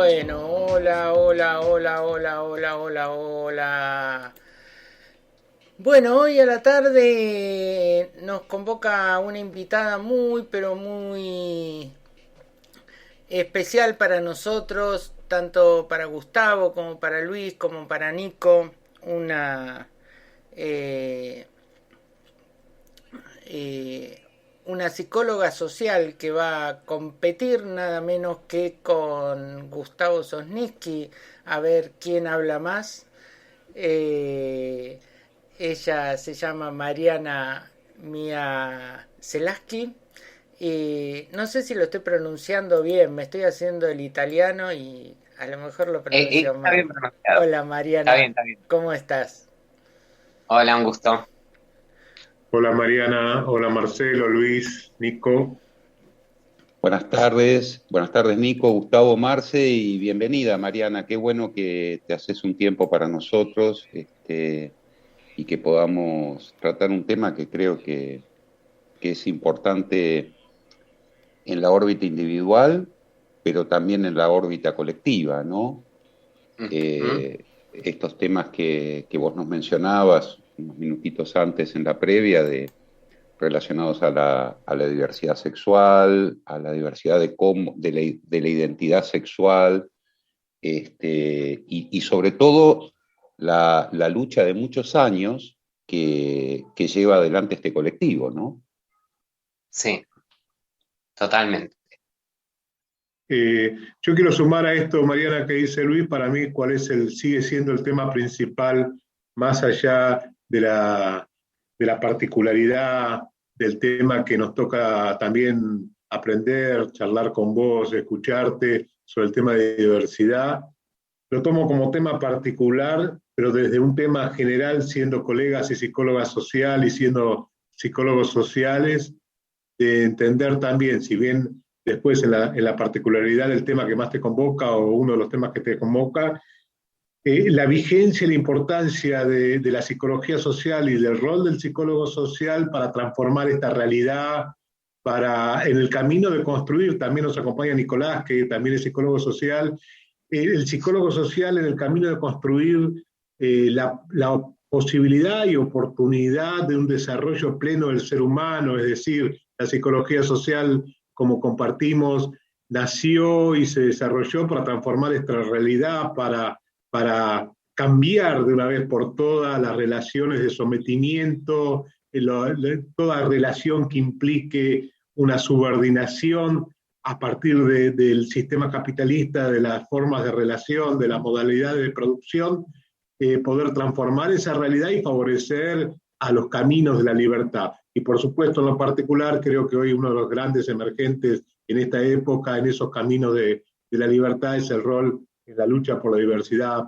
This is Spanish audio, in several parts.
Bueno, hola, hola, hola, hola, hola, hola, hola. Bueno, hoy a la tarde nos convoca una invitada muy, pero muy especial para nosotros, tanto para Gustavo como para Luis, como para Nico, una eh, eh, una psicóloga social que va a competir nada menos que con Gustavo Sosniski a ver quién habla más. Eh, Ella se llama Mariana Mia Zelaski. Y no sé si lo estoy pronunciando bien, me estoy haciendo el italiano y a lo mejor lo pronuncio Está mal. bien pronunciado. Hola Está bien, Mariana, está bien. ¿cómo estás? Hola, un gusto. Hola Mariana, hola Marcelo, Luis, Nico. Buenas tardes Nico, Gustavo, Marce y bienvenida Mariana. Qué bueno que te haces un tiempo para nosotros y que podamos tratar un tema que creo que es importante en la órbita individual, pero también en la órbita colectiva, ¿no? Ujú. Estos temas que vos nos mencionabas unos minutitos antes en la previa relacionados a la diversidad sexual, a la diversidad de la identidad sexual, y sobre todo la lucha de muchos años que lleva adelante este colectivo, ¿no? Sí, totalmente. Yo quiero sumar a esto, Mariana, que dice Luis, para mí sigue siendo el tema principal, más allá de la particularidad del tema que nos toca también aprender, charlar con vos, escucharte sobre el tema de diversidad. Lo tomo como tema particular, pero desde un tema general, siendo colegas y psicólogas social y siendo psicólogos sociales, de entender también, si bien después en la particularidad del tema que más te convoca o uno de los temas que te convoca, la vigencia y la importancia de la psicología social y del rol del psicólogo social para transformar esta realidad, en el camino de construir, también nos acompaña Nicolás, que también es psicólogo social, el psicólogo social en el camino de construir la posibilidad y oportunidad de un desarrollo pleno del ser humano, es decir, la psicología social, como compartimos, nació y se desarrolló para transformar esta realidad, para cambiar de una vez por todas las relaciones de sometimiento, toda relación que implique una subordinación a partir del sistema capitalista, de las formas de relación, de las modalidades de producción, poder transformar esa realidad y favorecer a los caminos de la libertad. Y por supuesto, en lo particular, creo que hoy uno de los grandes emergentes en esta época, en esos caminos de la libertad, es el rol en la lucha por la diversidad,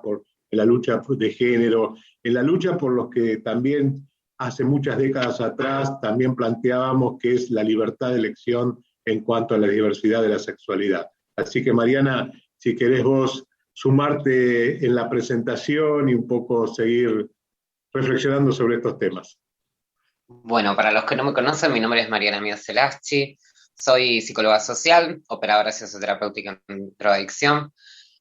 en la lucha de género, en la lucha por los que también hace muchas décadas atrás también planteábamos que es la libertad de elección en cuanto a la diversidad de la sexualidad. Así que Mariana, si querés vos sumarte en la presentación y un poco seguir reflexionando sobre estos temas. Bueno, para los que no me conocen, mi nombre es Mariana Mía Celaschi. Soy psicóloga social, operadora socioterapéutica en drogadicción,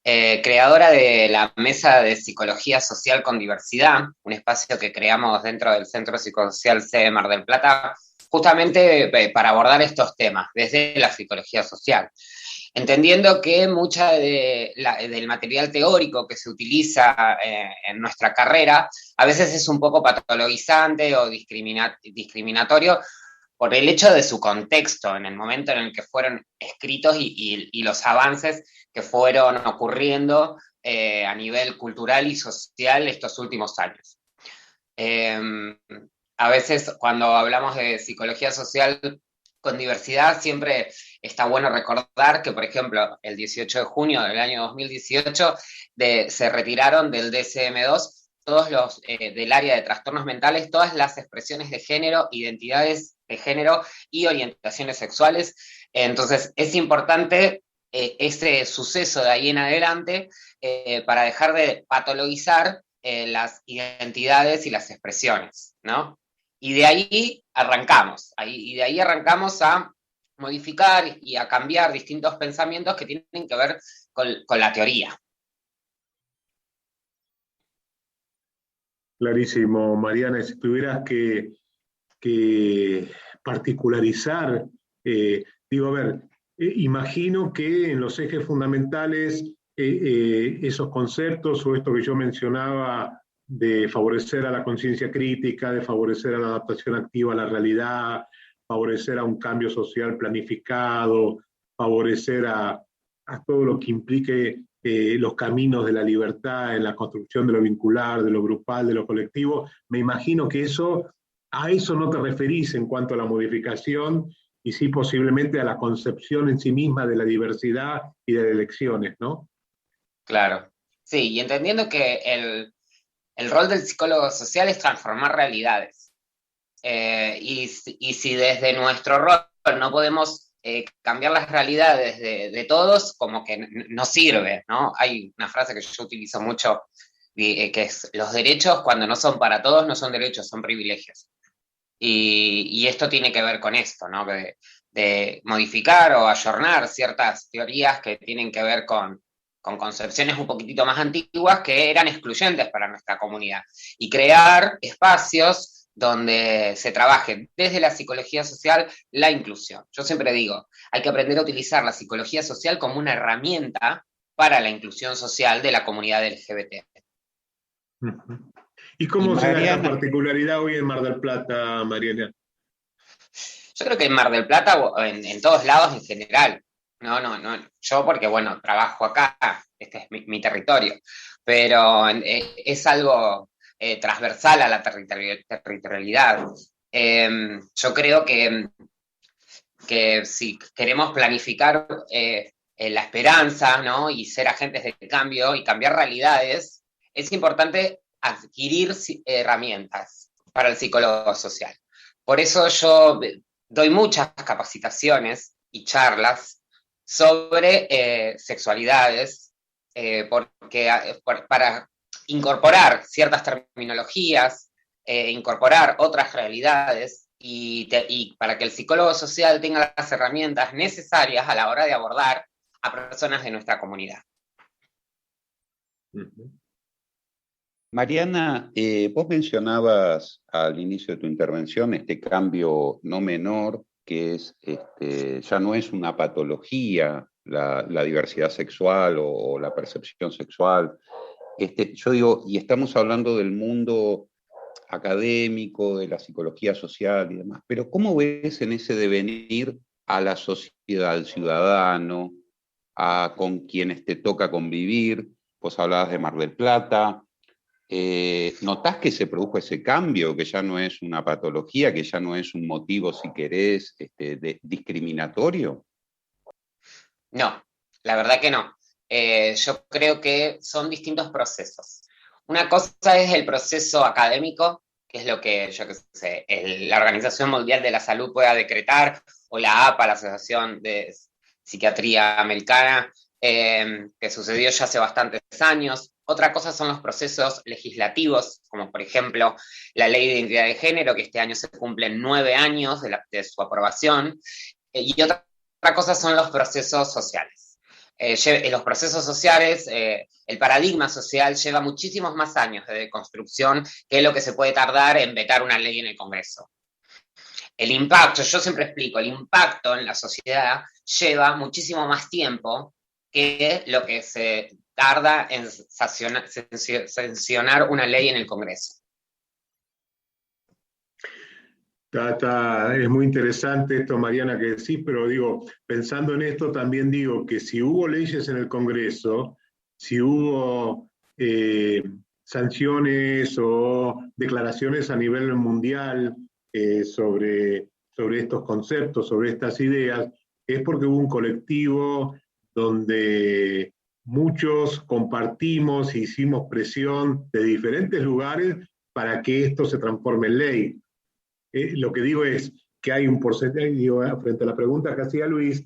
creadora de la Mesa de Psicología Social con Diversidad, un espacio que creamos dentro del Centro Psicosocial C de Mar del Plata, justamente para abordar estos temas desde la psicología social. Entendiendo que mucha del material teórico que se utiliza en nuestra carrera a veces es un poco patologizante o discriminatorio por el hecho de su contexto, en el momento en el que fueron escritos y los avances que fueron ocurriendo a nivel cultural y social estos últimos años. Eh, a veces cuando hablamos de psicología social con diversidad, siempre está bueno recordar que, por ejemplo, el 18 de junio del año 2018 se retiraron del DSM-2 todos los del área de trastornos mentales, todas las expresiones de género, identidades de género y orientaciones sexuales. Entonces, es importante ese suceso de ahí en adelante para dejar de patologizar las identidades y las expresiones, ¿no? Y de ahí arrancamos a modificar y a cambiar distintos pensamientos que tienen que ver con la teoría. Clarísimo, Mariana. Si tuvieras que particularizar, digo, a ver, imagino que en los ejes fundamentales esos conceptos o esto que yo mencionaba de favorecer a la conciencia crítica, de favorecer a la adaptación activa a la realidad, favorecer a un cambio social planificado, favorecer a todo lo que implique los caminos de la libertad en la construcción de lo vincular, de lo grupal, de lo colectivo. Me imagino que a eso no te referís en cuanto a la modificación, y sí posiblemente a la concepción en sí misma de la diversidad y de las elecciones, ¿no? Claro. Sí, y entendiendo que el rol del psicólogo social es transformar realidades. Y si desde nuestro rol no podemos cambiar las realidades de todos, como que no sirve, ¿no? Hay una frase que yo utilizo mucho, que es: los derechos cuando no son para todos no son derechos, son privilegios. Y esto tiene que ver con esto, ¿no? De modificar o ayornar ciertas teorías que tienen que ver con concepciones un poquitito más antiguas que eran excluyentes para nuestra comunidad, y crear espacios donde se trabaje desde la psicología social la inclusión. Yo siempre digo, hay que aprender a utilizar la psicología social como una herramienta para la inclusión social de la comunidad LGBT. ¿Y cómo se da esta Mariana, particularidad hoy en Mar del Plata, Mariana? Yo creo que en Mar del Plata, o en todos lados en general, no, yo porque, bueno, trabajo acá, este es mi territorio, pero es algo transversal a la territorialidad. Yo creo que si queremos planificar la esperanza, ¿no? Y ser agentes de cambio y cambiar realidades, es importante adquirir herramientas para el psicólogo social. Por eso yo doy muchas capacitaciones y charlas sobre sexualidades, para incorporar ciertas terminologías, incorporar otras realidades, y para que el psicólogo social tenga las herramientas necesarias a la hora de abordar a personas de nuestra comunidad. Mariana, vos mencionabas al inicio de tu intervención este cambio no menor, que es ya no es una patología la diversidad sexual o la percepción sexual. Yo digo, y estamos hablando del mundo académico, de la psicología social y demás, pero ¿cómo ves en ese devenir a la sociedad, al ciudadano, con quienes te toca convivir? Vos hablabas de Mar del Plata. ¿Notás que se produjo ese cambio, que ya no es una patología, que ya no es un motivo, si querés, discriminatorio? No, la verdad que no. Yo creo que son distintos procesos. Una cosa es el proceso académico, que es lo que, yo qué sé, la Organización Mundial de la Salud pueda decretar, o la APA, la Asociación de Psiquiatría Americana, que sucedió ya hace bastantes años. Otra cosa son los procesos legislativos, como por ejemplo la Ley de Identidad de Género, que este año se cumplen 9 años de su aprobación. Y otra cosa son los procesos sociales. En los procesos sociales, el paradigma social lleva muchísimos más años de construcción que lo que se puede tardar en vetar una ley en el Congreso. El impacto, yo siempre explico, el impacto en la sociedad lleva muchísimo más tiempo que lo que se tarda en sancionar una ley en el Congreso. Es muy interesante esto, Mariana, que decís, pero digo, pensando en esto también digo que si hubo leyes en el Congreso, si hubo sanciones o declaraciones a nivel mundial sobre estos conceptos, sobre estas ideas, es porque hubo un colectivo donde muchos compartimos e hicimos presión de diferentes lugares para que esto se transforme en ley. Lo que digo es que hay un porcentaje, digo, frente a la pregunta que hacía Luis,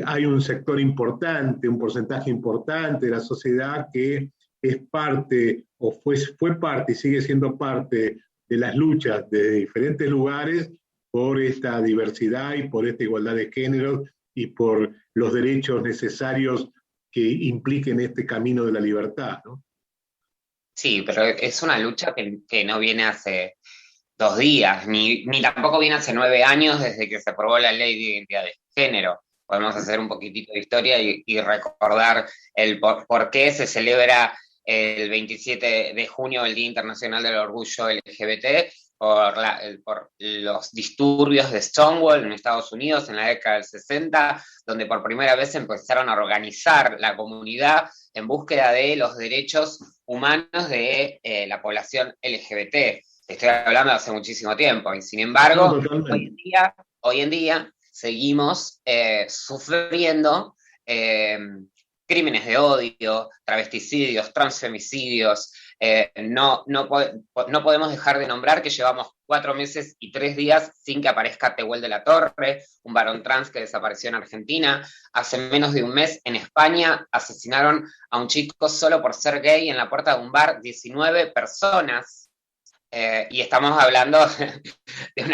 hay un sector importante, un porcentaje importante de la sociedad que es parte, o fue parte y sigue siendo parte de las luchas de diferentes lugares por esta diversidad y por esta igualdad de géneros y por los derechos necesarios que impliquen este camino de la libertad, ¿no? Sí, pero es una lucha que no viene hace 2 días, ni tampoco viene hace 9 años desde que se aprobó la ley de identidad de género. Podemos hacer un poquitito de historia y recordar el por qué se celebra el 27 de junio el Día Internacional del Orgullo LGBT, por los disturbios de Stonewall en Estados Unidos en la década del 60, donde por primera vez empezaron a organizar la comunidad en búsqueda de los derechos humanos de la población LGBT. Estoy hablando de hace muchísimo tiempo, y sin embargo, hoy en día seguimos sufriendo crímenes de odio, travesticidios, transfemicidios. No podemos dejar de nombrar que llevamos 4 meses y 3 días sin que aparezca Tehuel de la Torre, un varón trans que desapareció en Argentina. Hace menos de un mes en España asesinaron a un chico solo por ser gay en la puerta de un bar, 19 personas. Y estamos hablando en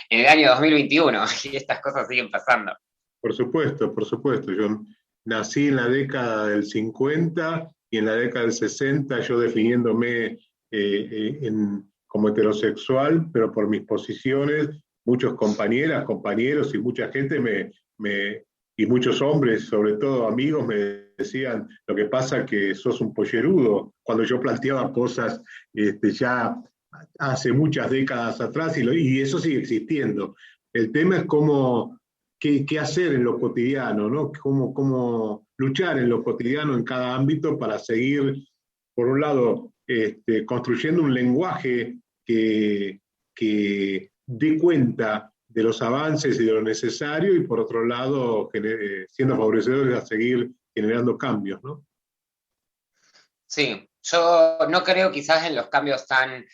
el año 2021, y estas cosas siguen pasando. Por supuesto, por supuesto. Yo nací en la década del 50 y en la década del 60 yo definiéndome como heterosexual, pero por mis posiciones, muchos compañeras, compañeros y mucha gente y muchos hombres, sobre todo amigos, me decían, lo que pasa que sos un pollerudo, cuando yo planteaba cosas ya hace muchas décadas atrás, y eso sigue existiendo. El tema es qué hacer en lo cotidiano, ¿no? Cómo luchar en lo cotidiano en cada ámbito para seguir, por un lado, construyendo un lenguaje que dé cuenta de los avances y de lo necesario, y por otro lado, siendo favorecedores a seguir generando cambios, ¿no? Sí, yo no creo quizás en los cambios tan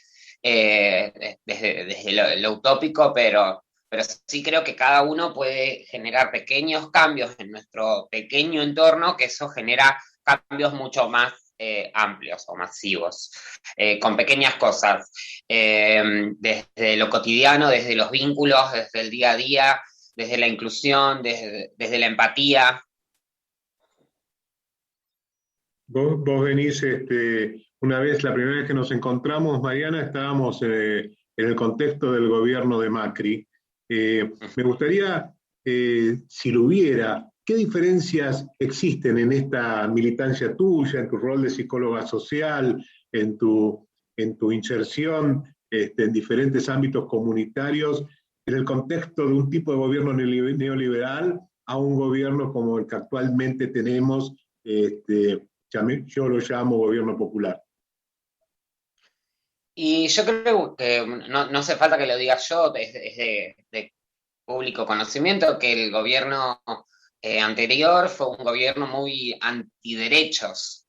desde lo utópico, pero sí creo que cada uno puede generar pequeños cambios en nuestro pequeño entorno, que eso genera cambios mucho más amplios o masivos, con pequeñas cosas, desde lo cotidiano, desde los vínculos, desde el día a día, desde la inclusión, desde la empatía. Vos venís, una vez, la primera vez que nos encontramos, Mariana, estábamos en el contexto del gobierno de Macri. Me gustaría, si lo hubiera, ¿qué diferencias existen en esta militancia tuya, en tu rol de psicóloga social, en tu inserción en diferentes ámbitos comunitarios, en el contexto de un tipo de gobierno neoliberal a un gobierno como el que actualmente tenemos, yo lo llamo gobierno popular? Y yo creo que no hace falta que lo diga yo, es de público conocimiento que el gobierno anterior fue un gobierno muy antiderechos,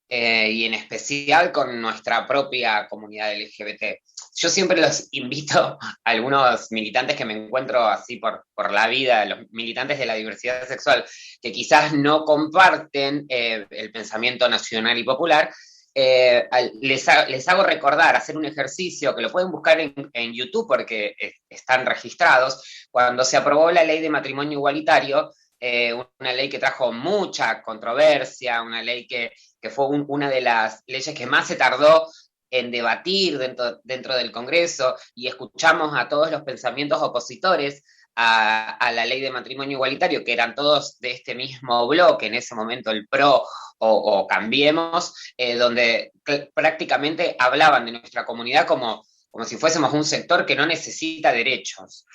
y en especial con nuestra propia comunidad LGBT. Yo siempre los invito a algunos militantes que me encuentro así por la vida, los militantes de la diversidad sexual, que quizás no comparten el pensamiento nacional y popular. Les hago recordar, hacer un ejercicio que lo pueden buscar en YouTube porque están registrados. Cuando se aprobó la ley de matrimonio igualitario, una ley que trajo mucha controversia, una ley que fue una de las leyes que más se tardó en debatir dentro del Congreso, y escuchamos a todos los pensamientos opositores a la ley de matrimonio igualitario, que eran todos de este mismo bloque, en ese momento el PRO o Cambiemos, donde prácticamente hablaban de nuestra comunidad como si fuésemos un sector que no necesita derechos.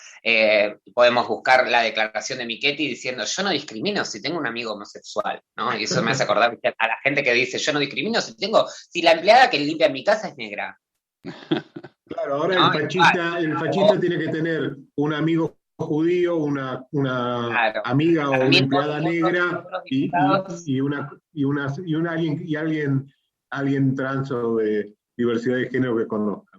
Podemos buscar la declaración de Michetti diciendo, yo no discrimino si tengo un amigo homosexual, ¿no? Y eso me hace acordar a la gente que dice, yo no discrimino si la empleada que limpia mi casa es negra. Claro, ahora ¿no? el fachista tiene que tener un amigo judío, una claro, amiga o una empleada negra y alguien trans o de diversidad de género que conozca.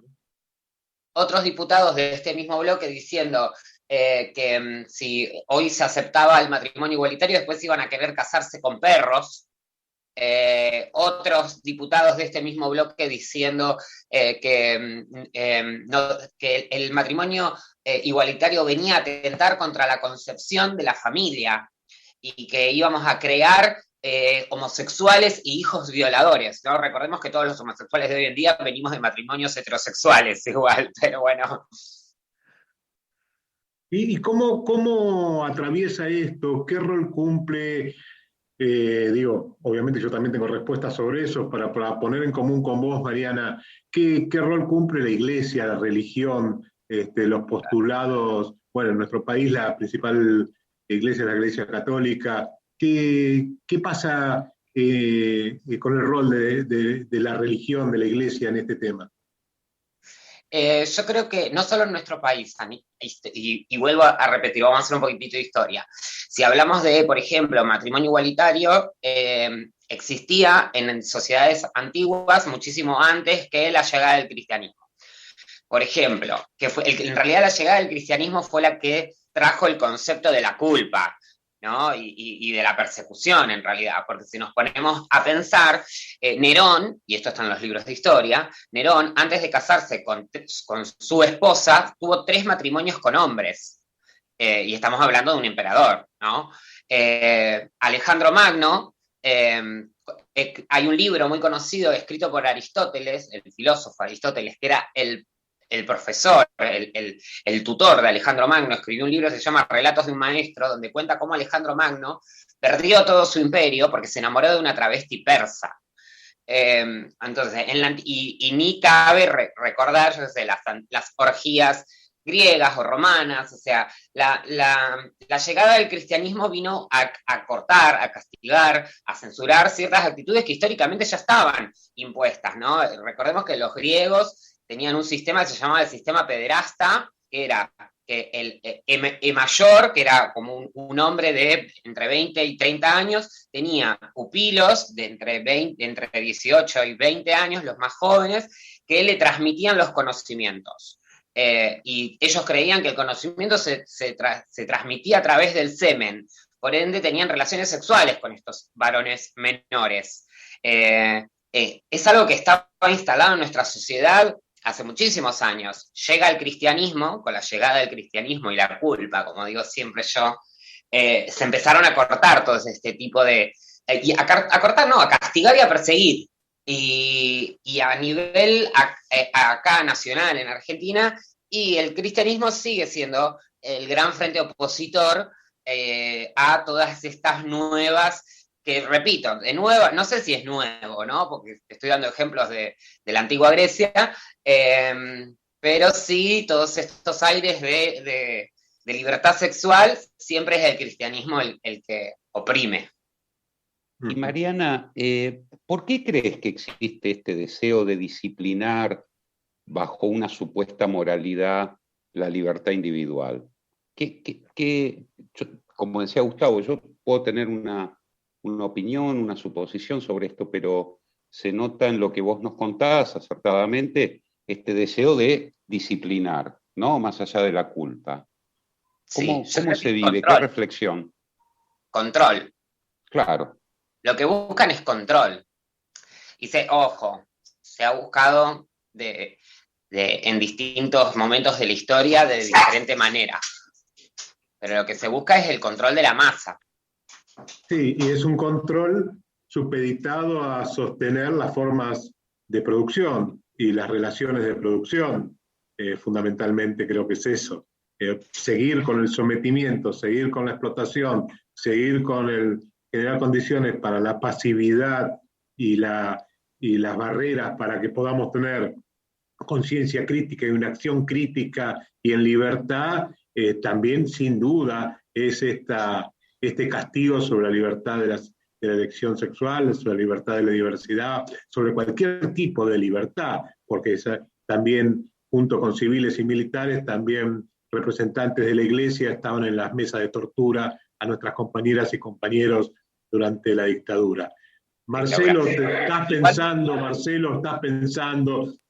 Otros diputados de este mismo bloque diciendo que si hoy se aceptaba el matrimonio igualitario, después iban a querer casarse con perros. otros diputados de este mismo bloque diciendo que el matrimonio igualitario venía a atentar contra la concepción de la familia y que íbamos a crear homosexuales y hijos violadores, ¿no? Recordemos que todos los homosexuales de hoy en día venimos de matrimonios heterosexuales igual, pero bueno. ¿Y cómo atraviesa esto? ¿Qué rol cumple? Obviamente yo también tengo respuestas sobre eso, para poner en común con vos, Mariana, ¿qué rol cumple la Iglesia, la religión, los postulados? Bueno, en nuestro país la principal iglesia es la Iglesia Católica. ¿Qué pasa con el rol de la religión, de la Iglesia en este tema? Yo creo que no solo en nuestro país, y vuelvo a repetir, vamos a hacer un poquitito de historia. Si hablamos de, por ejemplo, matrimonio igualitario, existía en sociedades antiguas muchísimo antes que la llegada del cristianismo. Por ejemplo, en realidad la llegada del cristianismo fue la que trajo el concepto de la culpa, ¿no? Y de la persecución, en realidad, porque si nos ponemos a pensar, Nerón, y esto está en los libros de historia, Nerón, antes de casarse con su esposa, tuvo 3 matrimonios con hombres, y estamos hablando de un emperador, ¿no? Alejandro Magno, hay un libro muy conocido escrito por Aristóteles, el filósofo Aristóteles, que era el profesor, el tutor de Alejandro Magno, escribió un libro que se llama Relatos de un maestro, donde cuenta cómo Alejandro Magno perdió todo su imperio porque se enamoró de una travesti persa. Entonces, y ni cabe recordar, yo sé, las orgías griegas o romanas, o sea, la llegada del cristianismo vino a cortar, a castigar, a censurar ciertas actitudes que históricamente ya estaban impuestas, ¿no? Recordemos que los griegos tenían un sistema que se llamaba el sistema pederasta, que era que el mayor, que era como un hombre de entre 20 y 30 años, tenía pupilos de entre 18 y 20 años, los más jóvenes, que le transmitían los conocimientos. Y ellos creían que el conocimiento se transmitía a través del semen, por ende tenían relaciones sexuales con estos varones menores. Es algo que estaba instalado en nuestra sociedad hace muchísimos años. Llega el cristianismo, con la llegada del cristianismo y la culpa, como digo siempre yo, se empezaron a cortar todo este tipo de... a castigar y a perseguir. Y a nivel acá nacional en Argentina, y el cristianismo sigue siendo el gran frente opositor a todas estas nuevas, que repito, de nueva, no sé si es nuevo, ¿no? Porque estoy dando ejemplos de la antigua Grecia, pero sí todos estos aires de libertad sexual, siempre es el cristianismo el que oprime. Y Mariana, ¿por qué crees que existe este deseo de disciplinar bajo una supuesta moralidad la libertad individual? Como decía Gustavo, yo puedo tener una opinión, una suposición sobre esto, pero se nota en lo que vos nos contás acertadamente este deseo de disciplinar, ¿no? Más allá de la culpa. ¿Cómo se vive? Control. ¿Qué reflexión? Control. Claro. Lo que buscan es control. Y se ha buscado en distintos momentos de la historia de diferente manera. Pero lo que se busca es el control de la masa. Sí, y es un control supeditado a sostener las formas de producción y las relaciones de producción. Fundamentalmente creo que es eso. Seguir con el sometimiento, seguir con la explotación, seguir con el generar condiciones para la pasividad y las barreras para que podamos tener conciencia crítica y una acción crítica y en libertad, también sin duda es este castigo sobre la libertad de la elección sexual, sobre la libertad de la diversidad, sobre cualquier tipo de libertad, porque también junto con civiles y militares, también representantes de la Iglesia estaban en las mesas de tortura a nuestras compañeras y compañeros durante la dictadura. Marcelo, estás pensando,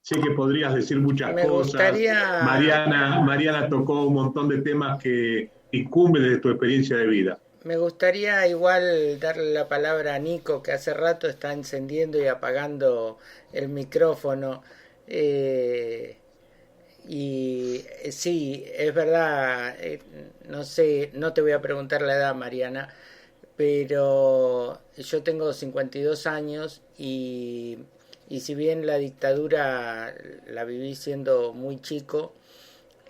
sé que podrías decir muchas cosas. Mariana tocó un montón de temas que incumben desde tu experiencia de vida. Me gustaría igual darle la palabra a Nico, que hace rato está encendiendo y apagando el micrófono. Eh, sí, es verdad, no sé, no te voy a preguntar la edad, Mariana, pero yo tengo 52 años y si bien la dictadura la viví siendo muy chico,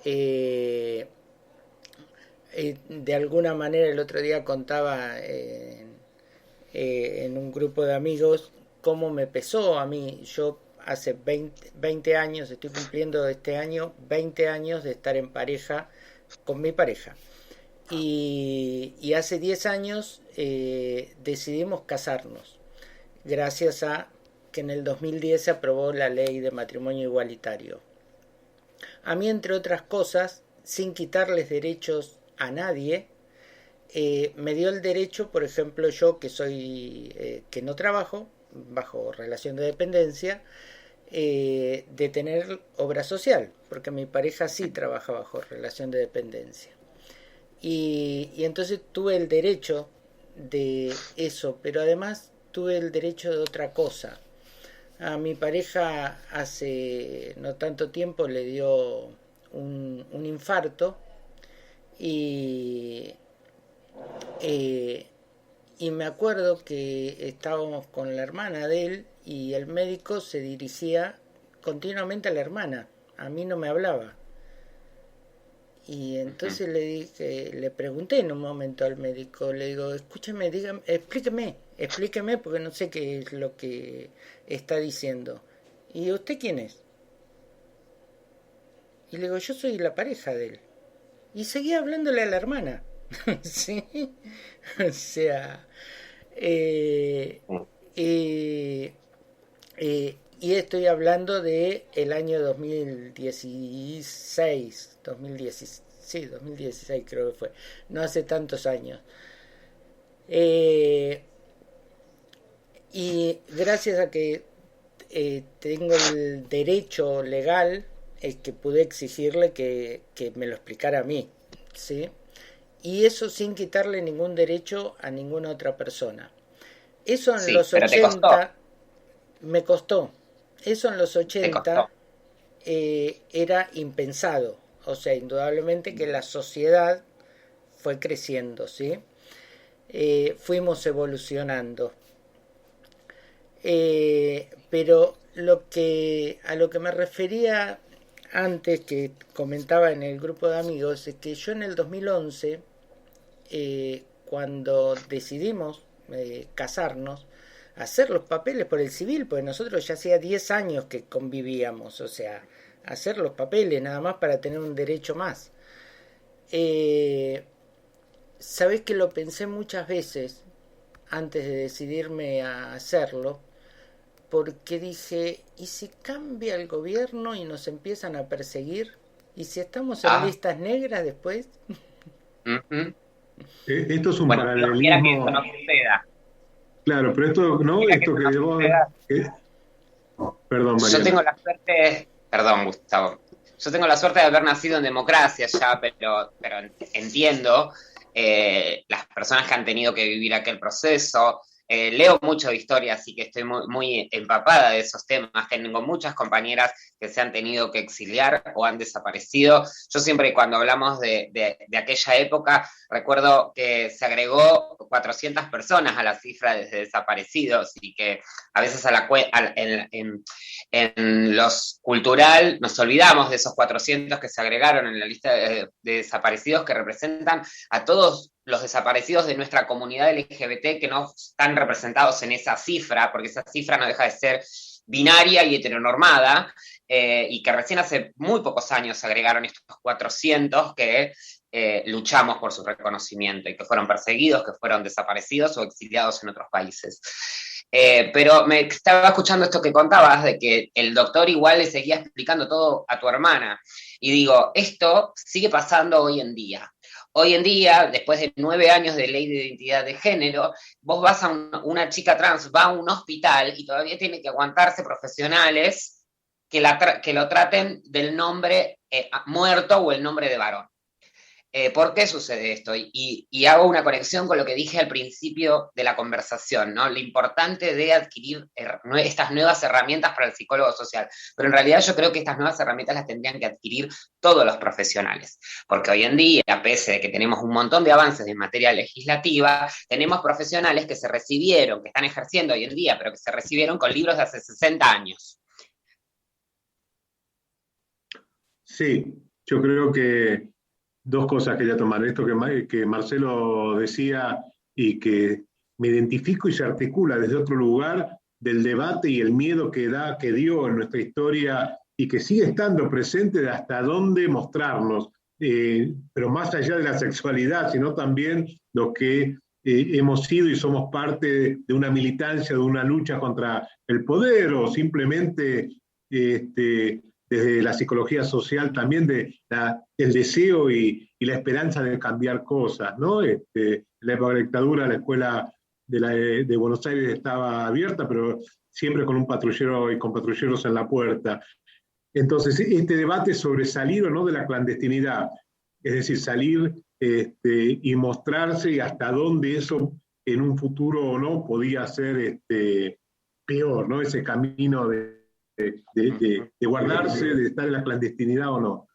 eh, de alguna manera el otro día contaba en un grupo de amigos cómo me pesó a mí. Yo hace 20 años, estoy cumpliendo este año 20 años de estar en pareja con mi pareja. Y hace 10 años decidimos casarnos, gracias a que en el 2010 se aprobó la ley de matrimonio igualitario. A mí, entre otras cosas, sin quitarles derechos a nadie, me dio el derecho, por ejemplo, yo que no trabajo, bajo relación de dependencia, de tener obra social, porque mi pareja sí trabaja bajo relación de dependencia. Y entonces tuve el derecho de eso, pero además tuve el derecho de otra cosa. A mi pareja hace no tanto tiempo le dio un infarto y, eh, y me acuerdo que estábamos con la hermana de él y el médico se dirigía continuamente a la hermana, a mí no me hablaba. Y entonces le pregunté en un momento al médico, le digo, escúchame, dígame, explíqueme porque no sé qué es lo que está diciendo. ¿Y usted quién es? Y le digo, yo soy la pareja de él. Y seguía hablándole a la hermana. ¿Sí? O sea, y estoy hablando de el año 2016, 2016, sí, 2016 creo que fue, no hace tantos años. Y gracias a que tengo el derecho legal, es que pude exigirle que me lo explicara a mí, ¿sí? Y eso sin quitarle ningún derecho a ninguna otra persona. Eso en Sí, los pero 80 me costó. Eso en los te 80 costó. era impensado. O sea, indudablemente que la sociedad fue creciendo, ¿sí? Fuimos evolucionando. Pero a lo que me refería antes, que comentaba en el grupo de amigos, es que yo en el 2011, cuando decidimos casarnos, hacer los papeles por el civil, porque nosotros ya hacía 10 años que convivíamos, o sea, hacer los papeles nada más para tener un derecho más. Sabés que lo pensé muchas veces antes de decidirme a hacerlo, porque dije, ¿y si cambia el gobierno y nos empiezan a perseguir? ¿Y si estamos en listas negras después? Esto es un Bueno, Dios quiera que eso paralelismo. no suceda. Claro, pero esto, ¿no? Quiera que Esto eso que no vos. suceda. Perdón, Yo tengo Mariana. la suerte, perdón, Gustavo, yo tengo la suerte de haber nacido en democracia ya, pero entiendo las personas que han tenido que vivir aquel proceso. Leo mucho de historia, así que estoy muy empapada de esos temas. Tengo muchas compañeras que se han tenido que exiliar o han desaparecido. Yo siempre cuando hablamos de aquella época, recuerdo que se agregó 400 personas a la cifra de desaparecidos y que a veces en los cultural nos olvidamos de esos 400 que se agregaron en la lista de desaparecidos, que representan a todos los desaparecidos de nuestra comunidad LGBT que no están representados en esa cifra, porque esa cifra no deja de ser binaria y heteronormada, y que recién hace muy pocos años se agregaron estos 400 que luchamos por su reconocimiento y que fueron perseguidos, que fueron desaparecidos o exiliados en otros países. Pero me estaba escuchando esto que contabas, de que el doctor igual le seguía explicando todo a tu hermana. Y digo, esto sigue pasando hoy en día. Hoy en día, después de 9 años de ley de identidad de género, vos vas a una chica trans, va a un hospital y todavía tiene que aguantarse profesionales que lo traten del nombre muerto o el nombre de varón. ¿Por qué sucede esto? Y hago una conexión con lo que dije al principio de la conversación, ¿no? Lo importante de adquirir estas nuevas herramientas para el psicólogo social. Pero en realidad yo creo que estas nuevas herramientas las tendrían que adquirir todos los profesionales. Porque hoy en día, pese a que tenemos un montón de avances en materia legislativa, tenemos profesionales que se recibieron, que están ejerciendo hoy en día, pero que se recibieron con libros de hace 60 años. Sí, yo creo que dos cosas quería tomar. Esto que Marcelo decía y que me identifico y se articula desde otro lugar del debate y el miedo que dio en nuestra historia y que sigue estando presente de hasta dónde mostrarnos, pero más allá de la sexualidad, sino también lo que hemos sido y somos parte de una militancia, de una lucha contra el poder o simplemente desde la psicología social también el deseo y la esperanza de cambiar cosas, ¿no? En la época de la dictadura la escuela de Buenos Aires estaba abierta, pero siempre con un patrullero y con patrulleros en la puerta. Entonces, este debate sobre salir o no de la clandestinidad, es decir, salir y mostrarse y hasta dónde eso en un futuro o no podía ser peor, ¿no? Ese camino de guardarse, de estar en la clandestinidad o no.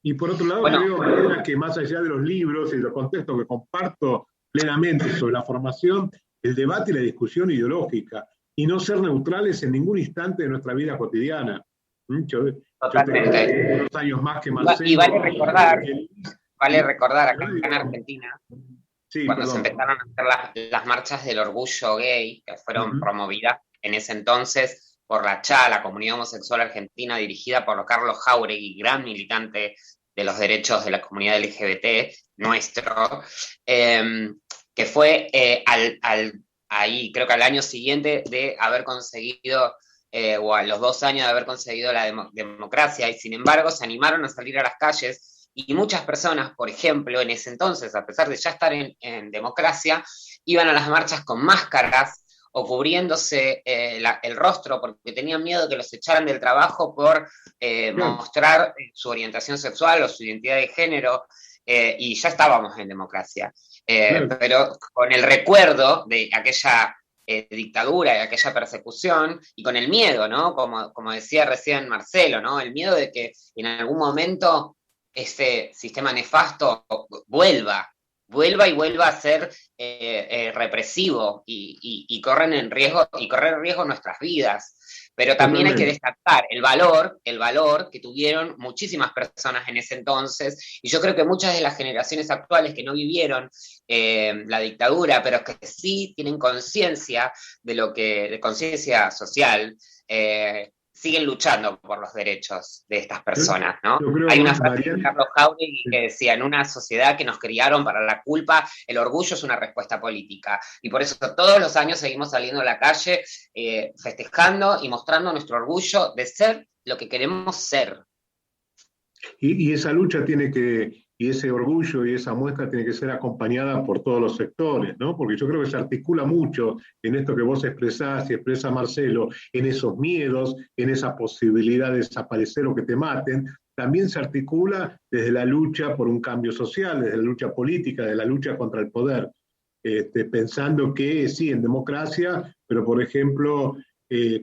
Y por otro lado, creo que más allá de los libros y los contextos que comparto plenamente sobre la formación, el debate y la discusión ideológica, y no ser neutrales en ningún instante de nuestra vida cotidiana. Yo Totalmente. unos años más que Marcelo. Y vale recordar acá en Argentina, sí, cuando se empezaron a hacer las marchas del orgullo gay, que fueron promovidas en ese entonces por la CHA, la comunidad homosexual argentina, dirigida por Carlos Jáuregui, gran militante de los derechos de la comunidad LGBT, nuestro, que fue ahí, creo que al año siguiente de haber conseguido, o a los 2 años de haber conseguido la democracia, y sin embargo se animaron a salir a las calles, y muchas personas, por ejemplo, en ese entonces, a pesar de ya estar en democracia, iban a las marchas con máscaras, o cubriéndose el rostro porque tenían miedo de que los echaran del trabajo por mostrar su orientación sexual o su identidad de género, y ya estábamos en democracia. Pero con el recuerdo de aquella dictadura y aquella persecución, y con el miedo, ¿no? Como decía recién Marcelo, ¿no? El miedo de que en algún momento ese sistema nefasto vuelva a ser represivo y correr en riesgo nuestras vidas. Pero también hay que destacar el valor que tuvieron muchísimas personas en ese entonces, y yo creo que muchas de las generaciones actuales que no vivieron la dictadura, pero que sí tienen conciencia de conciencia social, siguen luchando por los derechos de estas personas, ¿no? Hay una frase de Carlos Jáuregui que decía: en una sociedad que nos criaron para la culpa, el orgullo es una respuesta política. Y por eso todos los años seguimos saliendo a la calle, festejando y mostrando nuestro orgullo de ser lo que queremos ser. Y esa lucha y ese orgullo y esa muestra tiene que ser acompañada por todos los sectores, ¿no? Porque yo creo que se articula mucho en esto que vos expresás y expresa Marcelo, en esos miedos, en esa posibilidad de desaparecer o que te maten. También se articula desde la lucha por un cambio social, desde la lucha política, de la lucha contra el poder. Pensando que sí, en democracia, pero por ejemplo,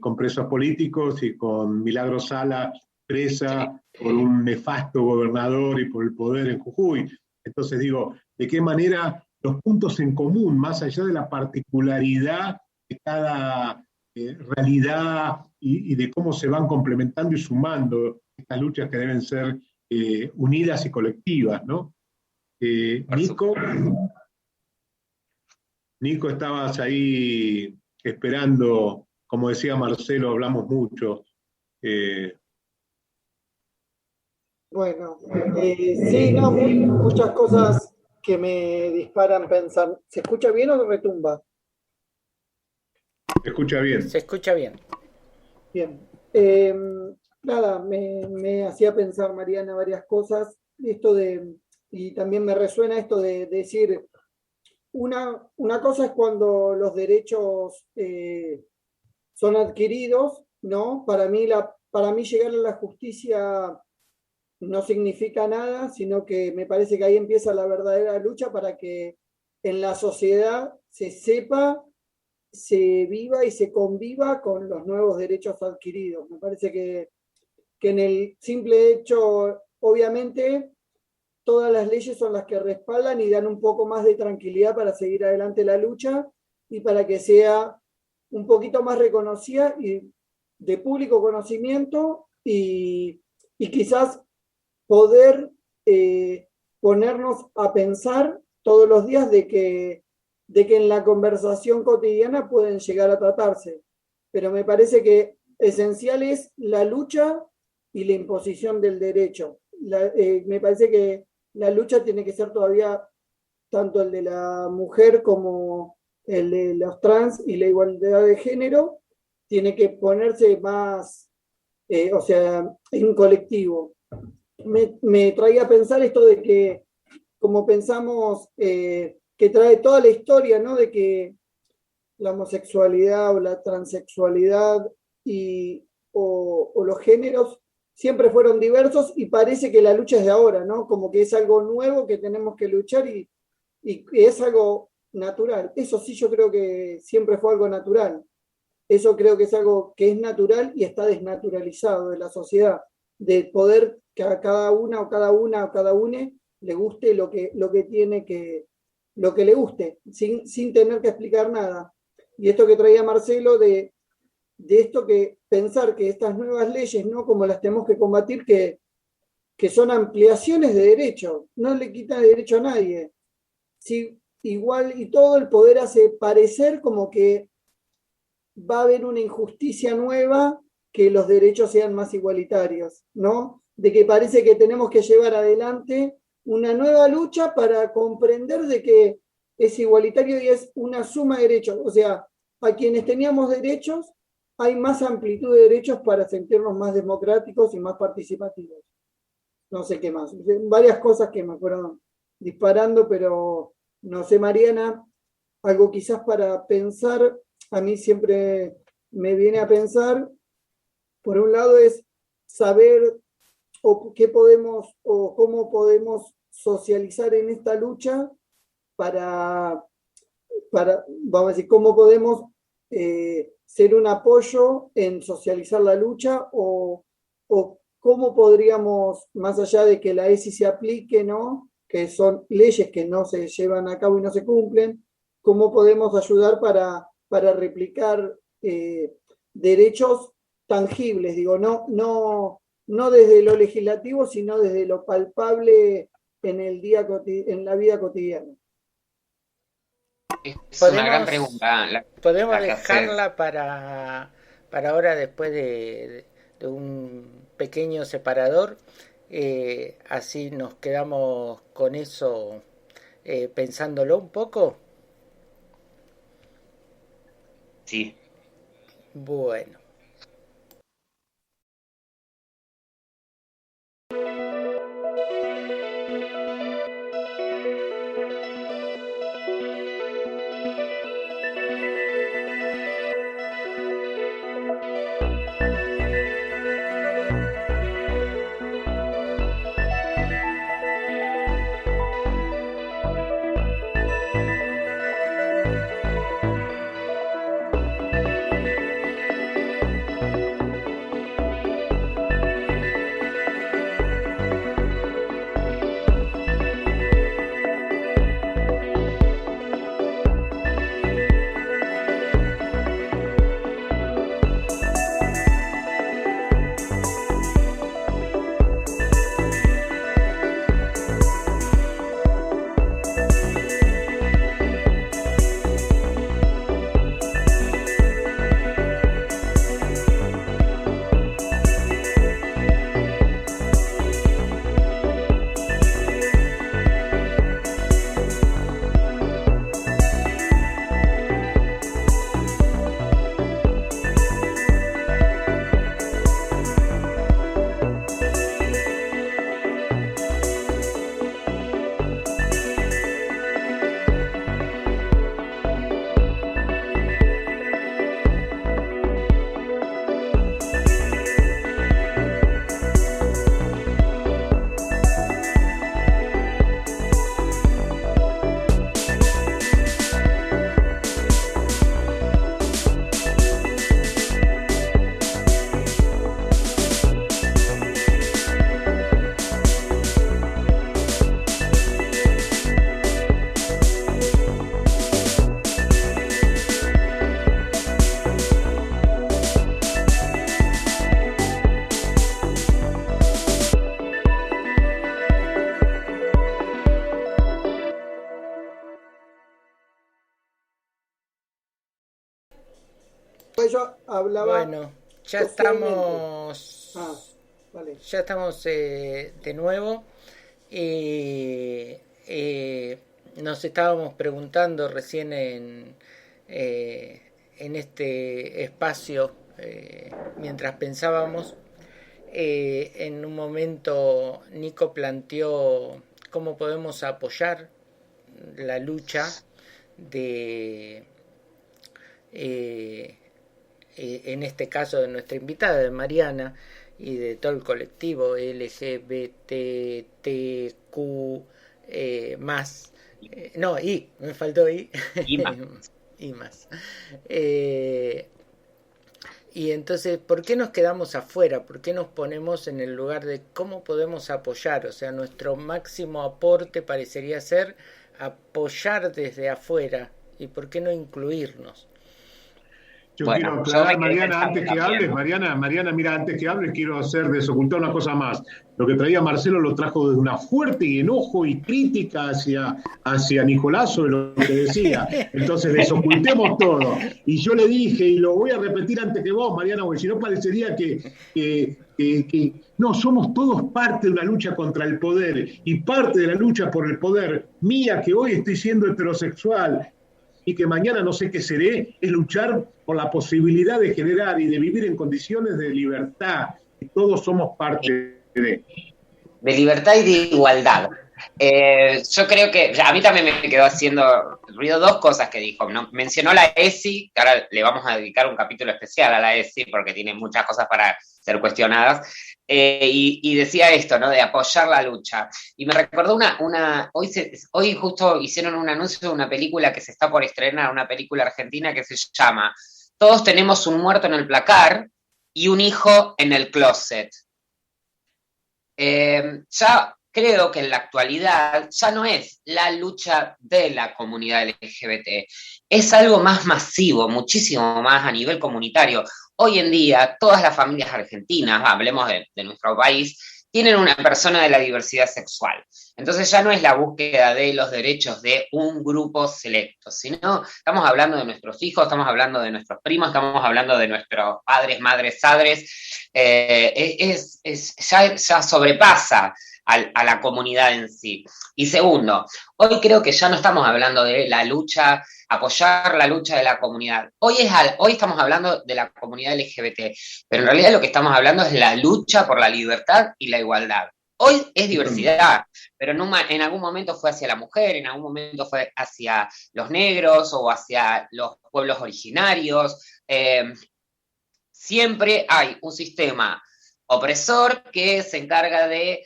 con presos políticos y con Milagro Sala presa por un nefasto gobernador y por el poder en Jujuy. Entonces digo, ¿de qué manera los puntos en común, más allá de la particularidad de cada realidad y de cómo se van complementando y sumando estas luchas que deben ser unidas y colectivas, ¿no? Nico, estabas ahí esperando, como decía Marcelo, hablamos mucho. Bueno, sí, no, muchas cosas que me disparan pensar. ¿Se escucha bien o retumba? Se escucha bien. Se escucha bien. Bien. Nada, me hacía pensar, Mariana, varias cosas. Y también me resuena esto de decir, una cosa es cuando los derechos son adquiridos, ¿no? Para mí llegar a la justicia no significa nada, sino que me parece que ahí empieza la verdadera lucha para que en la sociedad se sepa, se viva y se conviva con los nuevos derechos adquiridos. Me parece que en el simple hecho, obviamente, todas las leyes son las que respaldan y dan un poco más de tranquilidad para seguir adelante la lucha y para que sea un poquito más reconocida y de público conocimiento y quizás poder ponernos a pensar todos los días de que en la conversación cotidiana pueden llegar a tratarse. Pero me parece que esencial es la lucha y la imposición del derecho. Me parece que la lucha tiene que ser todavía tanto el de la mujer como el de los trans y la igualdad de género, tiene que ponerse más, o sea, en colectivo. Me traía a pensar esto de que, como pensamos, que trae toda la historia, ¿no? De que la homosexualidad o la transexualidad o los géneros siempre fueron diversos y parece que la lucha es de ahora, ¿no? Como que es algo nuevo que tenemos que luchar y que es algo natural. Eso sí, yo creo que siempre fue algo natural. Eso creo que es algo que es natural y está desnaturalizado de la sociedad, de poder que a cada una o cada une le guste lo que tiene que, lo que le guste, sin tener que explicar nada. Y esto que traía Marcelo de esto que pensar que estas nuevas leyes, ¿no? Como las tenemos que combatir, que son ampliaciones de derechos, no le quitan derecho a nadie. Sí, igual y todo el poder hace parecer como que va a haber una injusticia nueva, que los derechos sean más igualitarios, ¿no? De que parece que tenemos que llevar adelante una nueva lucha para comprender de que es igualitario y es una suma de derechos. O sea, a quienes teníamos derechos, hay más amplitud de derechos para sentirnos más democráticos y más participativos. No sé qué más. Varias cosas que me fueron disparando, pero no sé, Mariana, algo quizás para pensar. A mí siempre me viene a pensar, por un lado es saber qué podemos o cómo podemos socializar en esta lucha para vamos a decir, cómo podemos ser un apoyo en socializar la lucha o cómo podríamos, más allá de que la ESI se aplique, ¿no? Que son leyes que no se llevan a cabo y no se cumplen, cómo podemos ayudar para replicar derechos tangibles, digo, no desde lo legislativo, sino desde lo palpable en la vida cotidiana. Es una gran pregunta. Podemos dejarla para ahora, después de un pequeño separador, así nos quedamos con eso pensándolo un poco. Sí. Bueno. yo hablaba. Bueno, ya socialmente. estamos, Vale. ya estamos de nuevo. Nos estábamos preguntando recién en este espacio, mientras pensábamos, en un momento Nico planteó cómo podemos apoyar la lucha de, en este caso, de nuestra invitada, de Mariana, y de todo el colectivo LGBTQ más. No, me faltó I. Y más. Y más. Y entonces, ¿por qué nos quedamos afuera? ¿Por qué nos ponemos en el lugar de cómo podemos apoyar? O sea, nuestro máximo aporte parecería ser apoyar desde afuera. ¿Y por qué no incluirnos? Yo Bueno, quiero aclarar, yo me quedé Mariana, antes que pensando hables, también. Mariana, mira, antes que hables, quiero desocultar una cosa más. Lo que traía Marcelo lo trajo de una fuerte enojo y crítica hacia Nicolás sobre lo que decía. Entonces desocultemos todo. Y yo le dije, y lo voy a repetir antes que vos, Mariana, porque si no parecería que no, somos todos parte de una lucha contra el poder, y parte de la lucha por el poder mía, que hoy estoy siendo heterosexual, y que mañana no sé qué seré, es luchar por la posibilidad de generar y de vivir en condiciones de libertad. Y todos somos parte de. De libertad y de igualdad. Yo creo que a mí también me quedó haciendo ruido dos cosas que dijo, ¿no? Mencionó la ESI, que ahora le vamos a dedicar un capítulo especial a la ESI porque tiene muchas cosas para ser cuestionadas, y decía esto, ¿no? De apoyar la lucha. Y me recordó hoy justo hicieron un anuncio de una película que se está por estrenar, una película argentina que se llama Todos tenemos un muerto en el placar y un hijo en el closet. Ya creo que en la actualidad ya no es la lucha de la comunidad LGBT, es algo más masivo, muchísimo más a nivel comunitario. Hoy en día, todas las familias argentinas, hablemos de nuestro país, tienen una persona de la diversidad sexual. Entonces ya no es la búsqueda de los derechos de un grupo selecto, sino estamos hablando de nuestros hijos, estamos hablando de nuestros primos, estamos hablando de nuestros padres, madres, sadres. Ya sobrepasa a la comunidad en sí. Y segundo, hoy creo que ya no estamos hablando de la lucha, apoyar la lucha de la comunidad. Hoy estamos hablando de la comunidad LGBT, pero en realidad lo que estamos hablando es la lucha por la libertad y la igualdad. Hoy es diversidad, pero en algún momento fue hacia la mujer, en algún momento fue hacia los negros o hacia los pueblos originarios. Siempre hay un sistema opresor que se encarga de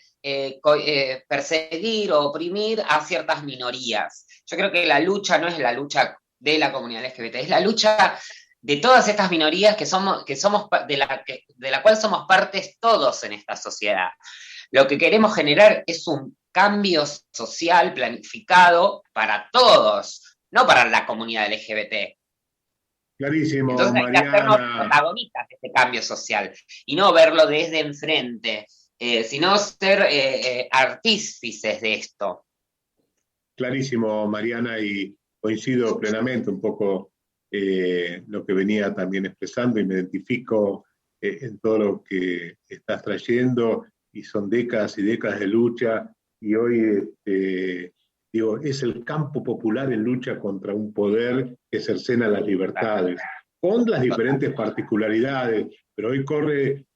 perseguir o oprimir a ciertas minorías. Yo creo que la lucha no es la lucha de la comunidad LGBT, es la lucha de todas estas minorías de la cual somos partes todos en esta sociedad. Lo que queremos generar es un cambio social planificado para todos, no para la comunidad LGBT. Clarísimo, Entonces hay que hacernos protagonistas de este cambio social y no verlo desde enfrente, sino ser artífices de esto. Clarísimo, Mariana, y coincido plenamente un poco lo que venía también expresando, y me identifico en todo lo que estás trayendo, y son décadas y décadas de lucha, y hoy es el campo popular en lucha contra un poder que cercena las libertades, con las diferentes particularidades, pero hoy corre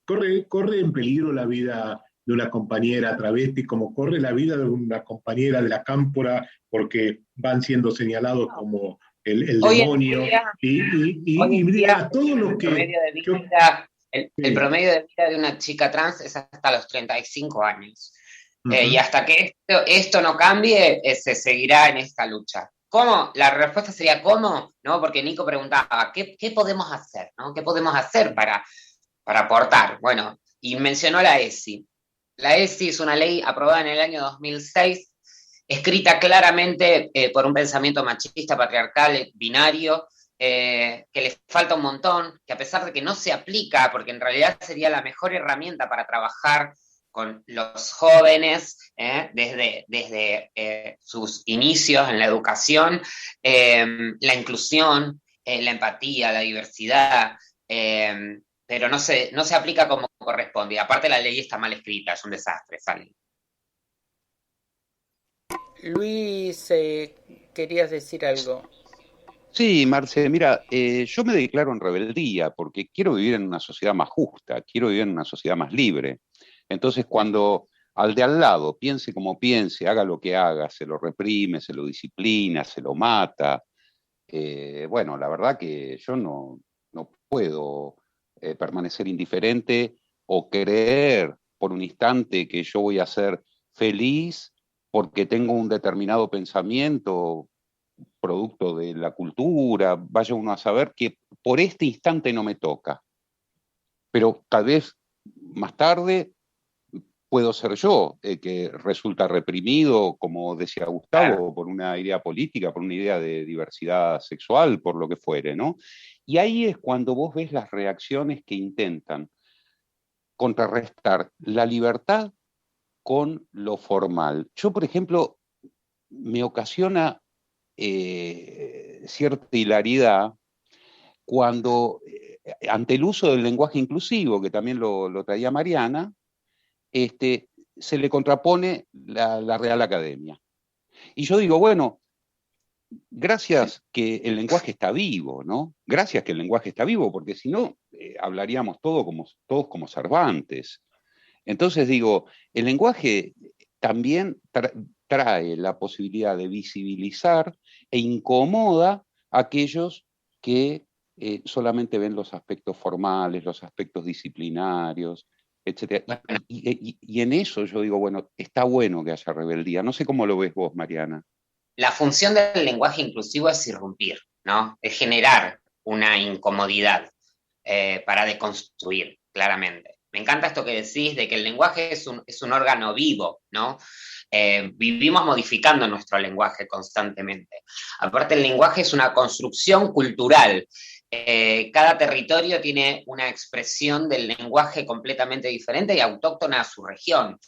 en peligro la vida de una compañera travesti, como corre la vida de una compañera de la cámpora, porque van siendo señalados como el demonio. Y mira, todo lo que... El promedio de vida de una chica trans es hasta los 35 años. Y hasta que esto no cambie, se seguirá en esta lucha. ¿Cómo? La respuesta sería ¿cómo? ¿No? Porque Nico preguntaba, ¿qué podemos hacer? ¿No? ¿Qué podemos hacer para aportar? Bueno, y mencionó la ESI. La ESI es una ley aprobada en el año 2006, escrita claramente por un pensamiento machista, patriarcal, binario, que le falta un montón, que a pesar de que no se aplica, porque en realidad sería la mejor herramienta para trabajar con los jóvenes desde sus inicios en la educación, la inclusión, la empatía, la diversidad, pero no se aplica como corresponde. Y aparte la ley está mal escrita, es un desastre esa ley. Luis, querías decir algo. Sí, Marce, mira, yo me declaro en rebeldía porque quiero vivir en una sociedad más justa, quiero vivir en una sociedad más libre. Entonces, cuando al de al lado piense como piense, haga lo que haga, se lo reprime, se lo disciplina, se lo mata, bueno, la verdad que yo no puedo permanecer indiferente o creer por un instante que yo voy a ser feliz porque tengo un determinado pensamiento producto de la cultura, vaya uno a saber que por este instante no me toca, pero tal vez más tarde puedo ser yo, que resulta reprimido, como decía Claro. Gustavo, por una idea política, por una idea de diversidad sexual, por lo que fuere, ¿no? Y ahí es cuando vos ves las reacciones que intentan contrarrestar la libertad con lo formal. Yo, por ejemplo, me ocasiona cierta hilaridad cuando, ante el uso del lenguaje inclusivo, que también lo traía Mariana, se le contrapone la Real Academia. Y yo digo, bueno, gracias que el lenguaje está vivo, ¿no? Gracias que el lenguaje está vivo, porque si no, hablaríamos todos como Cervantes. Entonces digo, el lenguaje también trae la posibilidad de visibilizar e incomoda a aquellos que solamente ven los aspectos formales, los aspectos disciplinarios, etcétera. Bueno, Y en eso yo digo, bueno, está bueno que haya rebeldía. No sé cómo lo ves vos, Mariana. la función del lenguaje inclusivo es irrumpir, ¿no? Es generar una incomodidad para deconstruir, claramente. Me encanta esto que decís de que el lenguaje es un órgano vivo, ¿no? Vivimos modificando nuestro lenguaje constantemente. Aparte, el lenguaje es una construcción cultural. Cada territorio tiene una expresión del lenguaje completamente diferente y autóctona a su región.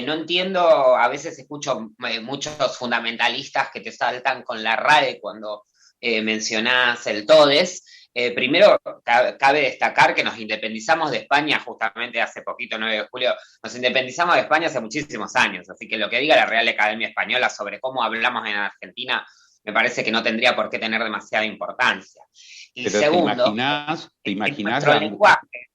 No entiendo, a veces escucho muchos fundamentalistas que te saltan con la RAE cuando mencionás el TODES. Primero, cabe destacar que nos independizamos de España justamente hace poquito, 9 de julio, nos independizamos de España hace muchísimos años, así que lo que diga la Real Academia Española sobre cómo hablamos en Argentina me parece que no tendría por qué tener demasiada importancia. Y Pero segundo, te en imaginás nuestro lenguaje